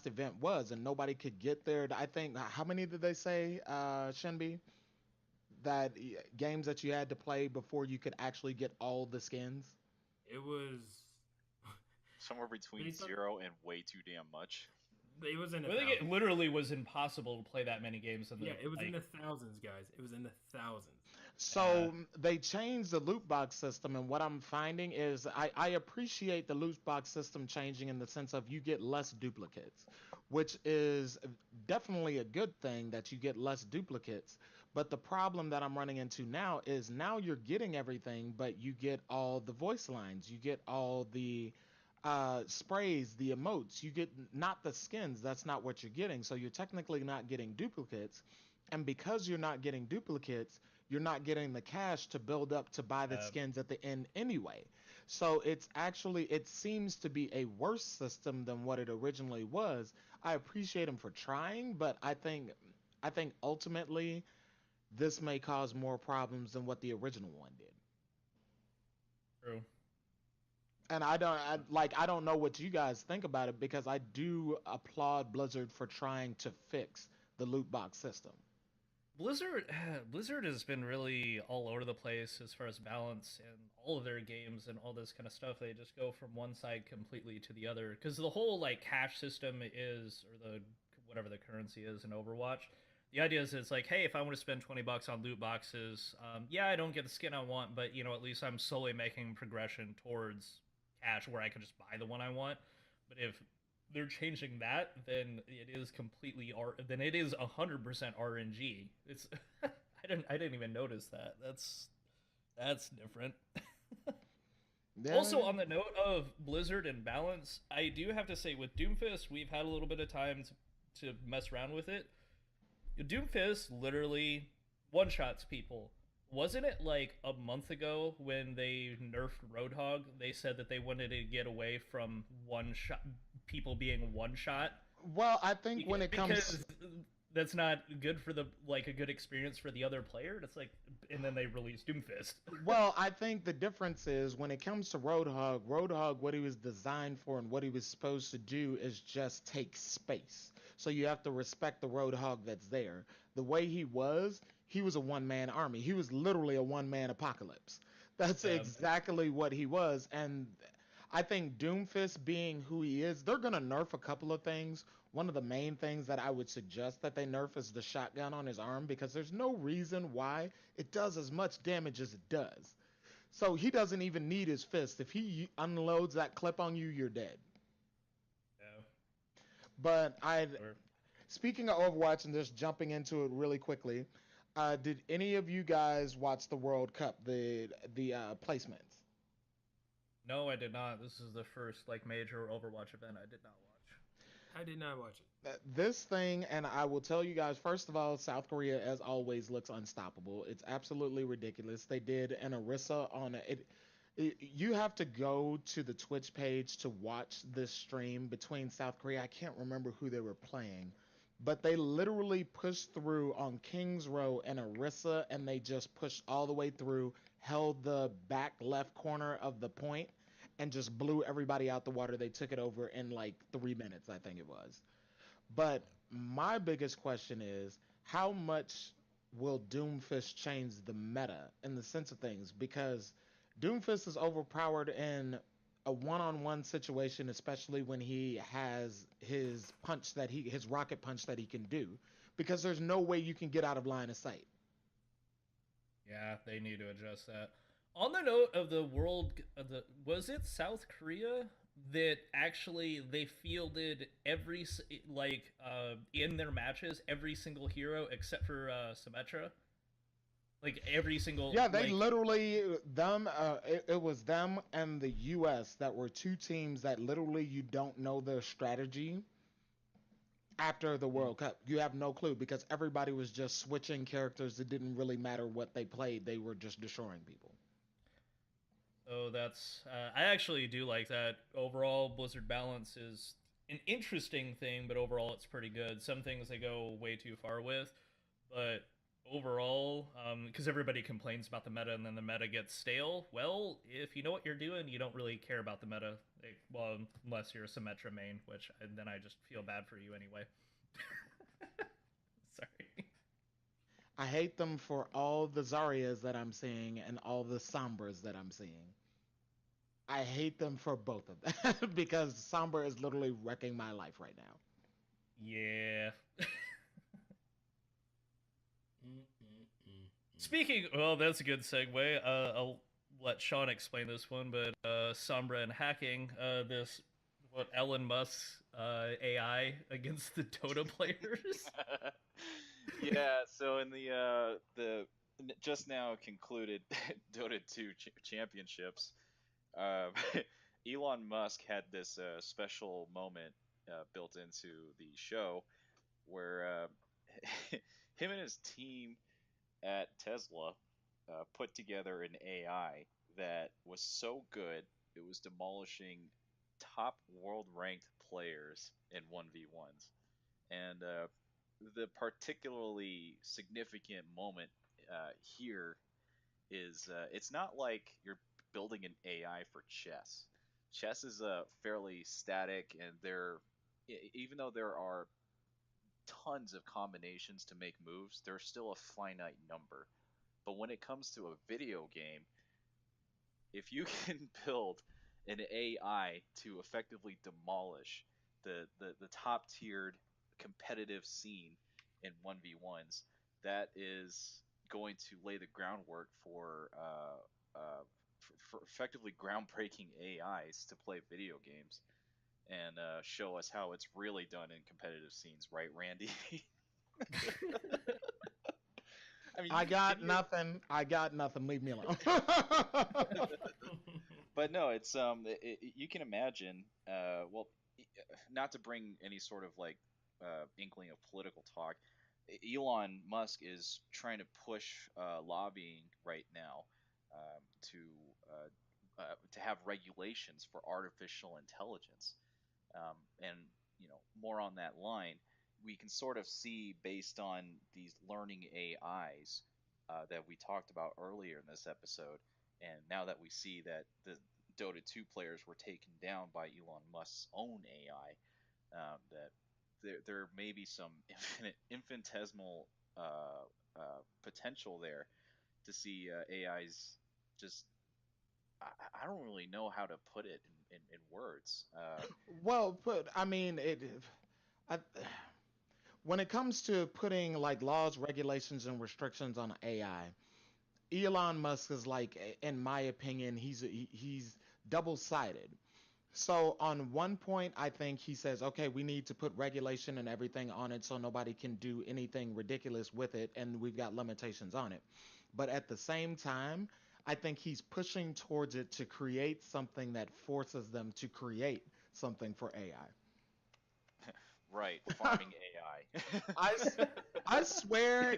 D: event was, and nobody could get there. I think, how many did they say, Shenby? That games that you had to play before you could actually get all the skins?
A: It was
C: somewhere between 0 and way too damn much.
A: It was in
B: I think it literally was impossible to play that many games.
A: It was in the thousands, guys. It was in the thousands.
D: So they changed the loot box system, and what I'm finding is I appreciate the loot box system changing in the sense of you get less duplicates, which is definitely a good thing that you get less duplicates. But the problem that I'm running into now is now you're getting everything, but you get all the voice lines, you get all the sprays, the emotes, you get not the skins. That's not what you're getting. So you're technically not getting duplicates, and because you're not getting duplicates, you're not getting the cash to build up to buy the skins at the end anyway. So it seems to be a worse system than what it originally was. I appreciate them for trying, but I think ultimately this may cause more problems than what the original one did.
B: True.
D: And I don't know what you guys think about it, because I do applaud Blizzard for trying to fix the loot box system.
B: Blizzard has been really all over the place as far as balance and all of their games and all this kind of stuff. They just go from one side completely to the other because the whole like cash system is, or the whatever the currency is in Overwatch. The idea is it's like, hey, if I want to spend $20 on loot boxes, yeah, I don't get the skin I want, but at least I'm slowly making progression towards cash where I can just buy the one I want. But if they're changing that, then it is completely then it is 100% RNG. It's I didn't even notice that. That's different. Yeah. Also, on the note of Blizzard and balance, I do have to say with Doomfist, we've had a little bit of time to mess around with it. Doomfist literally one-shots people. Wasn't it like a month ago when they nerfed Roadhog? They said that they wanted to get away from people being one-shot.
D: Well, I think when it comes,
B: because that's not good for a good experience for the other player. It's like, and then they released Doomfist.
D: Well, I think the difference is when it comes to Roadhog, what he was designed for and what he was supposed to do is just take space. So you have to respect the Roadhog that's there. The way he was a one-man army. He was literally a one-man apocalypse. That's exactly what he was. And I think Doomfist being who he is, they're going to nerf a couple of things. One of the main things that I would suggest that they nerf is the shotgun on his arm, because there's no reason why it does as much damage as it does. So he doesn't even need his fist. If he unloads that clip on you, you're dead. But speaking of Overwatch and just jumping into it really quickly, did any of you guys watch the World Cup, the placements?
B: No, I did not. This is the first major Overwatch event I did not watch.
A: I did not watch it.
D: This thing, and I will tell you guys, first of all, South Korea, as always, looks unstoppable. It's absolutely ridiculous. They did an Orisa on it. You have to go to the Twitch page to watch this stream between South Korea. I can't remember who they were playing, but they literally pushed through on King's Row and Orisa, and they just pushed all the way through, held the back left corner of the point, and just blew everybody out the water. They took it over in 3 minutes, I think it was. But my biggest question is, how much will Doomfist change the meta in the sense of things? Because Doomfist is overpowered in a one-on-one situation, especially when he has his rocket punch that he can do, because there's no way you can get out of line of sight.
B: Yeah, they need to adjust that. On the note of the world, was it South Korea that actually they fielded every in their matches every single hero except for Symmetra? Every single...
D: Yeah, they literally, it was them and the U.S. that were two teams that literally you don't know their strategy after the World Cup. You have no clue because everybody was just switching characters. It didn't really matter what they played. They were just destroying people.
B: So that's... I actually do like that. Overall, Blizzard balance is an interesting thing, but overall it's pretty good. Some things they go way too far with, but... overall, because everybody complains about the meta and then the meta gets stale. Well, if you know what you're doing, you don't really care about the meta. Well, unless you're a Symmetra main, which then I just feel bad for you anyway. Sorry.
D: I hate them for all the Zaryas that I'm seeing and all the Sombras that I'm seeing. I hate them for both of them because Sombra is literally wrecking my life right now.
B: Yeah. Speaking, well, that's a good segue. I'll let Sean explain this one, but Sombra and hacking, Elon Musk's AI against the Dota players.
C: Yeah, so in the just now concluded Dota 2 championships, Elon Musk had this special moment built into the show where him and his team at Tesla put together an AI that was so good it was demolishing top world ranked players in 1v1s. And the particularly significant moment here is it's not like you're building an AI for chess. Chess is fairly static, and even though there are tons of combinations to make moves. There's still a finite number. But when it comes to a video game, if you can build an AI to effectively demolish the top tiered competitive scene in 1v1s, that is going to lay the groundwork for effectively groundbreaking AIs to play video games and show us how it's really done in competitive scenes, right, Randy? I mean,
D: I got nothing. I got nothing. Leave me alone.
C: But no, it's you can imagine. Well, not to bring any sort of like inkling of political talk. Elon Musk is trying to push lobbying right now to to have regulations for artificial intelligence, and more on that line. We can sort of see based on these learning AIs that we talked about earlier in this episode, and now that we see that the Dota 2 players were taken down by Elon Musk's own AI, that there may be some infinitesimal potential there to see AIs just. I don't really know how to put it in words.
D: Well, but I mean, I, when it comes to putting like laws, regulations, and restrictions on AI, Elon Musk is like, in my opinion, he's double-sided. So on one point, I think he says, okay, we need to put regulation and everything on it so nobody can do anything ridiculous with it, and we've got limitations on it. But at the same time, I think he's pushing towards it to create something that forces them to create something for AI.
C: Right, farming AI.
D: I swear,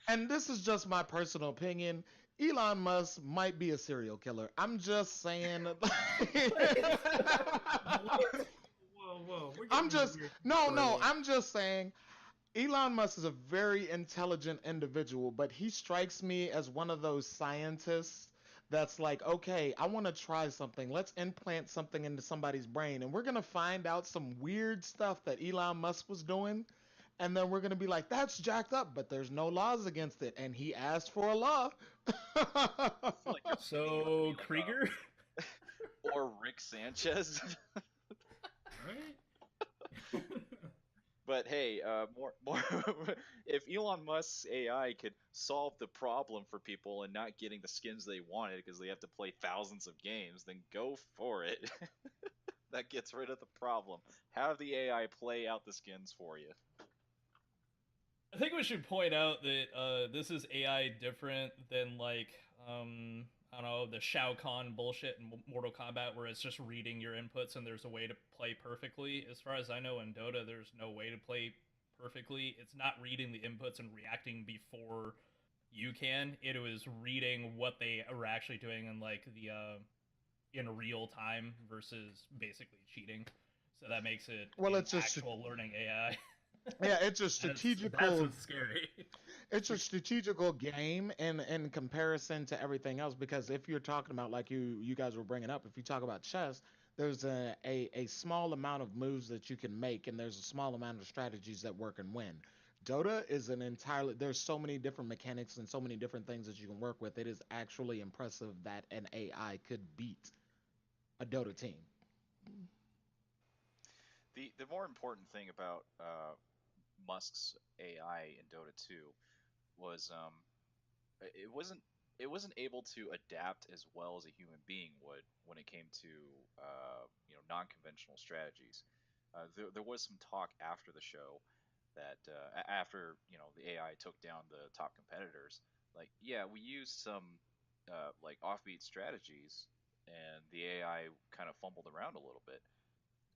D: and this is just my personal opinion, Elon Musk might be a serial killer. I'm just saying.
A: Whoa.
D: I'm just no. I'm just saying. Elon Musk is a very intelligent individual, but he strikes me as one of those scientists that's like, okay, I want to try something. Let's implant something into somebody's brain, and we're going to find out some weird stuff that Elon Musk was doing, and then we're going to be like, that's jacked up, but there's no laws against it, and he asked for a law.
B: So, Krieger?
C: Or Rick Sanchez.
A: Right?
C: But hey, more. If Elon Musk's AI could solve the problem for people and not getting the skins they wanted because they have to play thousands of games, then go for it. That gets rid of the problem. Have the AI play out the skins for you.
B: I think we should point out that this is AI different than like I don't know, the Shao Kahn bullshit in Mortal Kombat where it's just reading your inputs and there's a way to play perfectly. As far as I know in Dota, there's no way to play perfectly. It's not reading the inputs and reacting before you can. It was reading what they were actually doing in like the in real time versus basically cheating. So that makes it
D: it's just
B: actual learning AI.
D: Yeah, it's a strategical.
A: That's what's scary.
D: It's a strategical game in comparison to everything else. Because if you're talking about, like you guys were bringing up, if you talk about chess, there's a small amount of moves that you can make, and there's a small amount of strategies that work and win. Dota is an entirely. There's so many different mechanics and so many different things that you can work with. It is actually impressive that an AI could beat a Dota team.
C: The more important thing about Musk's AI in Dota 2 was it wasn't able to adapt as well as a human being would when it came to non-conventional strategies. There was some talk after the show that after the AI took down the top competitors, like yeah, we used some like offbeat strategies, and the AI kind of fumbled around a little bit.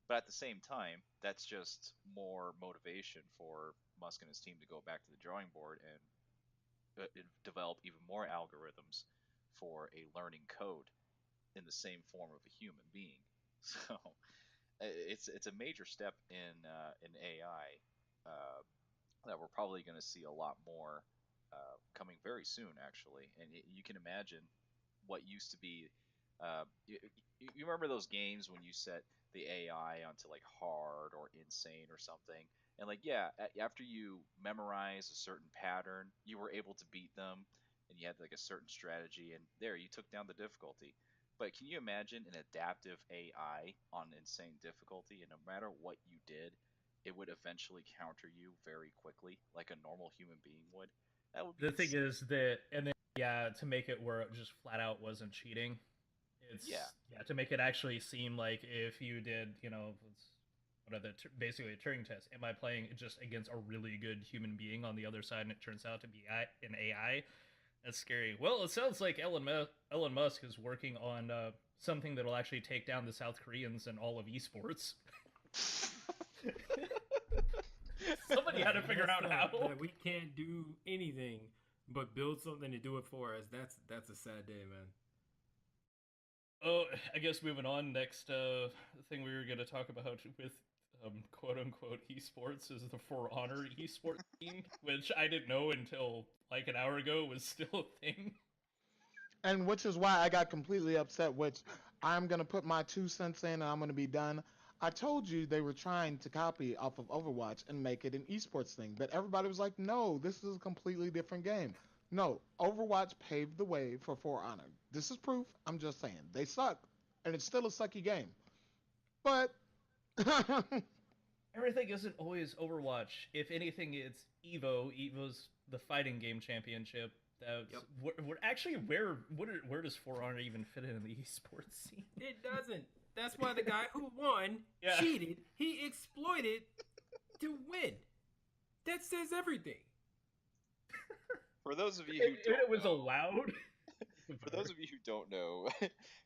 C: But at the same time, that's just more motivation for Musk and his team to go back to the drawing board and develop even more algorithms for a learning code in the same form of a human being. So it's a major step in AI that we're probably going to see a lot more coming very soon, actually. And you can imagine what used to be You remember those games when you set the AI onto like hard or insane or something, and like yeah, after you memorize a certain pattern, you were able to beat them, and you had like a certain strategy, and there you took down the difficulty. But can you imagine an adaptive AI on insane difficulty, and no matter what you did, it would eventually counter you very quickly, like a normal human being would? That would be
B: The thing
C: insane.
B: is that, and then yeah, to make it where it just flat out wasn't cheating.
C: Yeah,
B: It's yeah to make it actually seem like if you did, what are the basically a Turing test? Am I playing just against a really good human being on the other side, and it turns out to be an AI? That's scary. Well, it sounds like Elon Musk is working on something that'll actually take down the South Koreans and all of esports. Somebody had to figure out how.
A: That we can't do anything but build something to do it for us. That's a sad day, man.
B: Oh, I guess moving on. Next thing we were going to talk about with quote unquote esports is the For Honor esports scene, which I didn't know until like an hour ago was still a thing.
D: And which is why I got completely upset, which I'm going to put my 2 cents in and I'm going to be done. I told you they were trying to copy off of Overwatch and make it an esports thing, but everybody was like, no, this is a completely different game. No, Overwatch paved the way for Honor. This is proof. I'm just saying. They suck, and it's still a sucky game. But
B: Everything isn't always Overwatch. If anything, it's Evo. Evo's the fighting game championship. That's
A: Yep.
B: actually where does For Honor even fit in the esports scene?
A: It doesn't. That's why the guy who won
B: Yeah.
A: cheated. He exploited to win. That says everything.
C: for those of you who
B: And
C: don't
B: it was
C: know,
B: allowed.
C: for those of you who don't know,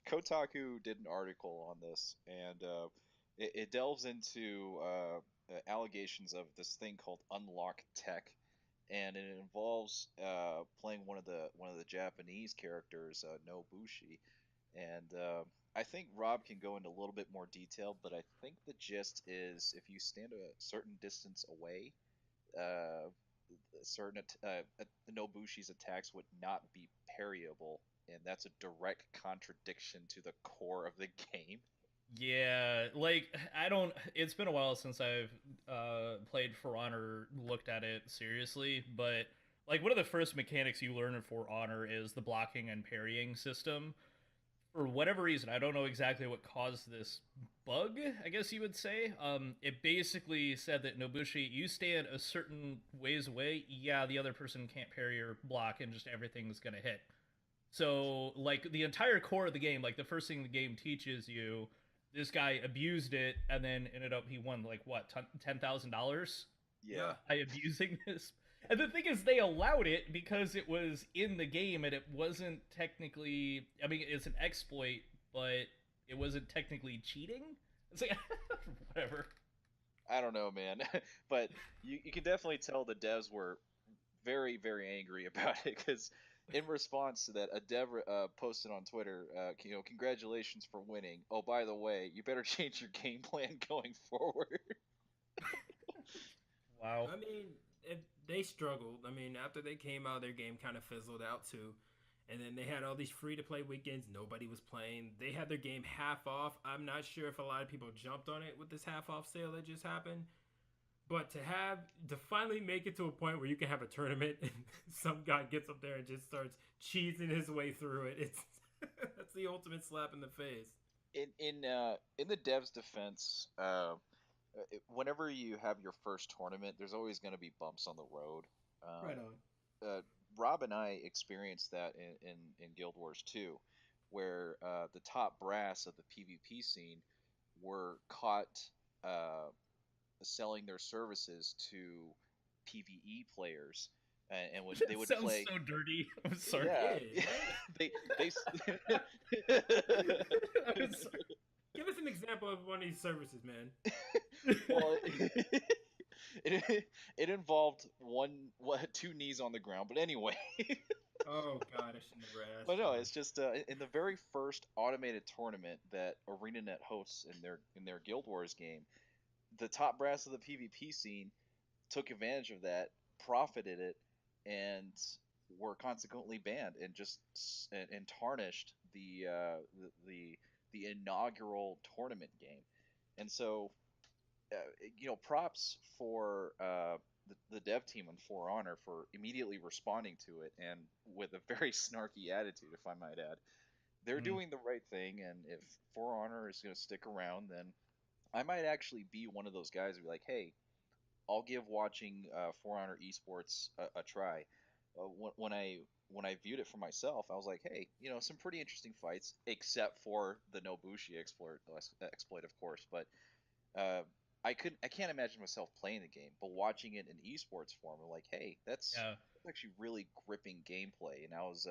C: Kotaku did an article on this, and it delves into allegations of this thing called unlock tech, and it involves playing one of the Japanese characters, Nobushi, and I think Rob can go into a little bit more detail, but I think the gist is if you stand a certain distance away, uh, Nobushi's attacks would not be parryable, and that's a direct contradiction to the core of the game.
B: Yeah, like I don't. It's been a while since I've played For Honor, looked at it seriously, but like one of the first mechanics you learn in For Honor is the blocking and parrying system. For whatever reason, I don't know exactly what caused this bug, I guess you would say. It basically said that Nobushi, you stand a certain ways away, yeah, the other person can't parry or block, and just everything's gonna hit. So, like, the entire core of the game, like, the first thing the game teaches you, this guy abused it, and then ended up, he won, like, what, $10,000
C: Yeah.
B: by abusing this. And the thing is, they allowed it because it was in the game, and it wasn't technically. I mean, it's an exploit, but it wasn't technically cheating. It's like whatever.
C: I don't know, man, but you can definitely tell the devs were very, very angry about it because in response to that, a dev posted on Twitter, congratulations for winning. Oh, by the way, you better change your game plan going forward.
B: Wow.
A: I mean, they struggled. I mean, after they came out, their game kind of fizzled out too. And then they had all these free-to-play weekends. Nobody was playing. They had their game half off. I'm not sure if a lot of people jumped on it with this half-off sale that just happened. But to finally make it to a point where you can have a tournament and some guy gets up there and just starts cheesing his way through it, it's that's the ultimate slap in the face.
C: In the devs' defense, whenever you have your first tournament, there's always going to be bumps on the road.
A: Right on.
C: Rob and I experienced that in Guild Wars 2, where the top brass of the PvP scene were caught selling their services to PvE players, and would they would
B: sounds
C: play.
B: so dirty. I'm sorry.
C: Yeah, they.
B: I'm sorry.
A: Give us an example of one of these services, man.
C: Well, it involved two knees on the ground, but anyway.
A: Oh god, I should never ask.
C: But no, it's just in the very first automated tournament that ArenaNet hosts in their Guild Wars game, the top brass of the PvP scene took advantage of that, profited it, and were consequently banned and just and tarnished the inaugural tournament game. And so, uh, props for the dev team on For Honor for immediately responding to it, and with a very snarky attitude, if I might add. They're
B: Mm.
C: doing the right thing, and if For Honor is going to stick around, then I might actually be one of those guys who be like, hey, I'll give watching For Honor esports a try. When I viewed it for myself, I was like, hey, some pretty interesting fights, except for the Nobushi exploit, of course. But uh, I can't imagine myself playing the game, but watching it in esports form, I'm like, hey,
B: Yeah.
C: that's actually really gripping gameplay. And I was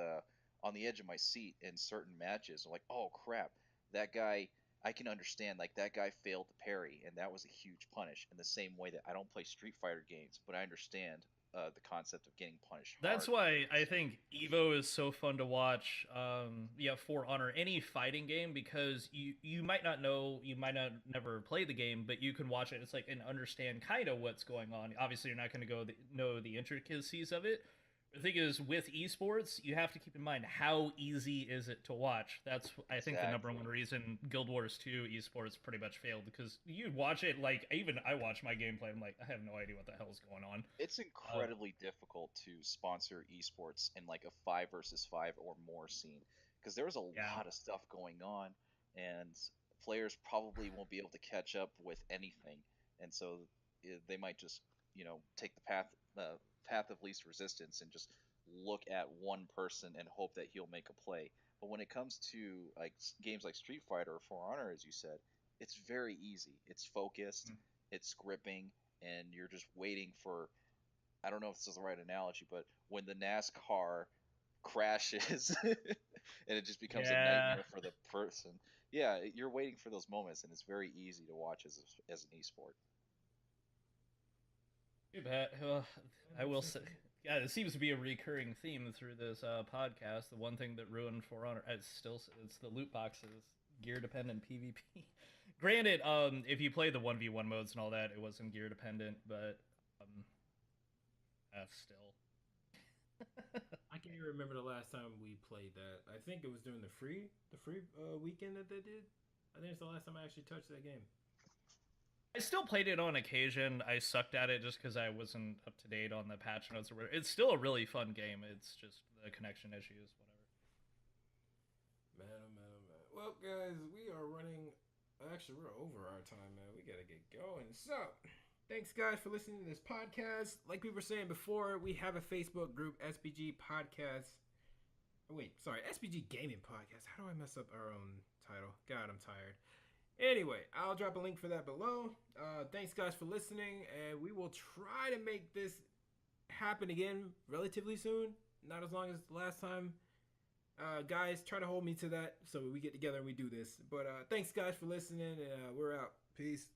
C: on the edge of my seat in certain matches. I'm like, oh crap, that guy. I can understand, like, that guy failed to parry, and that was a huge punish. In the same way that I don't play Street Fighter games, but I understand the concept of getting punished
B: That's
C: hard.
B: why I think Evo is so fun to watch. Yeah, For Honor, any fighting game, because you might not know, you might not never play the game, but you can watch it. It's like and understand kind of what's going on. Obviously, you're not going to know the intricacies of it. The thing is, with esports, you have to keep in mind how easy is it to watch. That's I think the number one
C: Exactly.
B: reason Guild Wars 2 esports pretty much failed, because you watch it like even I watch my gameplay. I'm like, I have no idea what the hell is going on.
C: It's
B: Uh,
C: incredibly difficult to sponsor esports in like a 5 versus 5 or more scene because there's a
B: yeah.
C: lot of stuff going on, and players probably won't be able to catch up with anything, and so they might just take the path of least resistance and just look at one person and hope that he'll make a play. But when it comes to like games like Street Fighter or For Honor, as you said, it's very easy. It's focused, it's gripping, and you're just waiting for, I don't know if this is the right analogy, but when the NASCAR crashes and it just becomes a
B: Yeah.
C: nightmare for the person. Yeah, you're waiting for those moments, and it's very easy to watch as an esport.
B: Too bad. Well,
A: That
B: I
A: makes
B: will
A: sense,
B: say,
A: man.
B: yeah, it seems to be a recurring theme through this podcast. The one thing that ruined For Honor, it's the loot boxes, gear dependent PvP. Granted, if you play the 1v1 modes and all that, it wasn't gear dependent, but still.
A: I can't even remember the last time we played that. I think it was during the free weekend that they did. I think it's the last time I actually touched that game.
B: I still played it on occasion. I sucked at it just because I wasn't up to date on the patch notes or whatever. It's still a really fun game. It's just the connection issues,
A: Man, oh man, oh man. Well, guys, we are running. Actually, we're over our time, man. We gotta get going. So, thanks, guys, for listening to this podcast. Like we were saying before, we have a Facebook group, SBG Podcast. Oh, wait, sorry, SBG Gaming Podcast. How do I mess up our own title? God, I'm tired. Anyway, I'll drop a link for that below. Thanks, guys, for listening, and we will try to make this happen again relatively soon. Not as long as the last time. Guys, try to hold me to that so we get together and we do this. But thanks, guys, for listening, and we're out. Peace.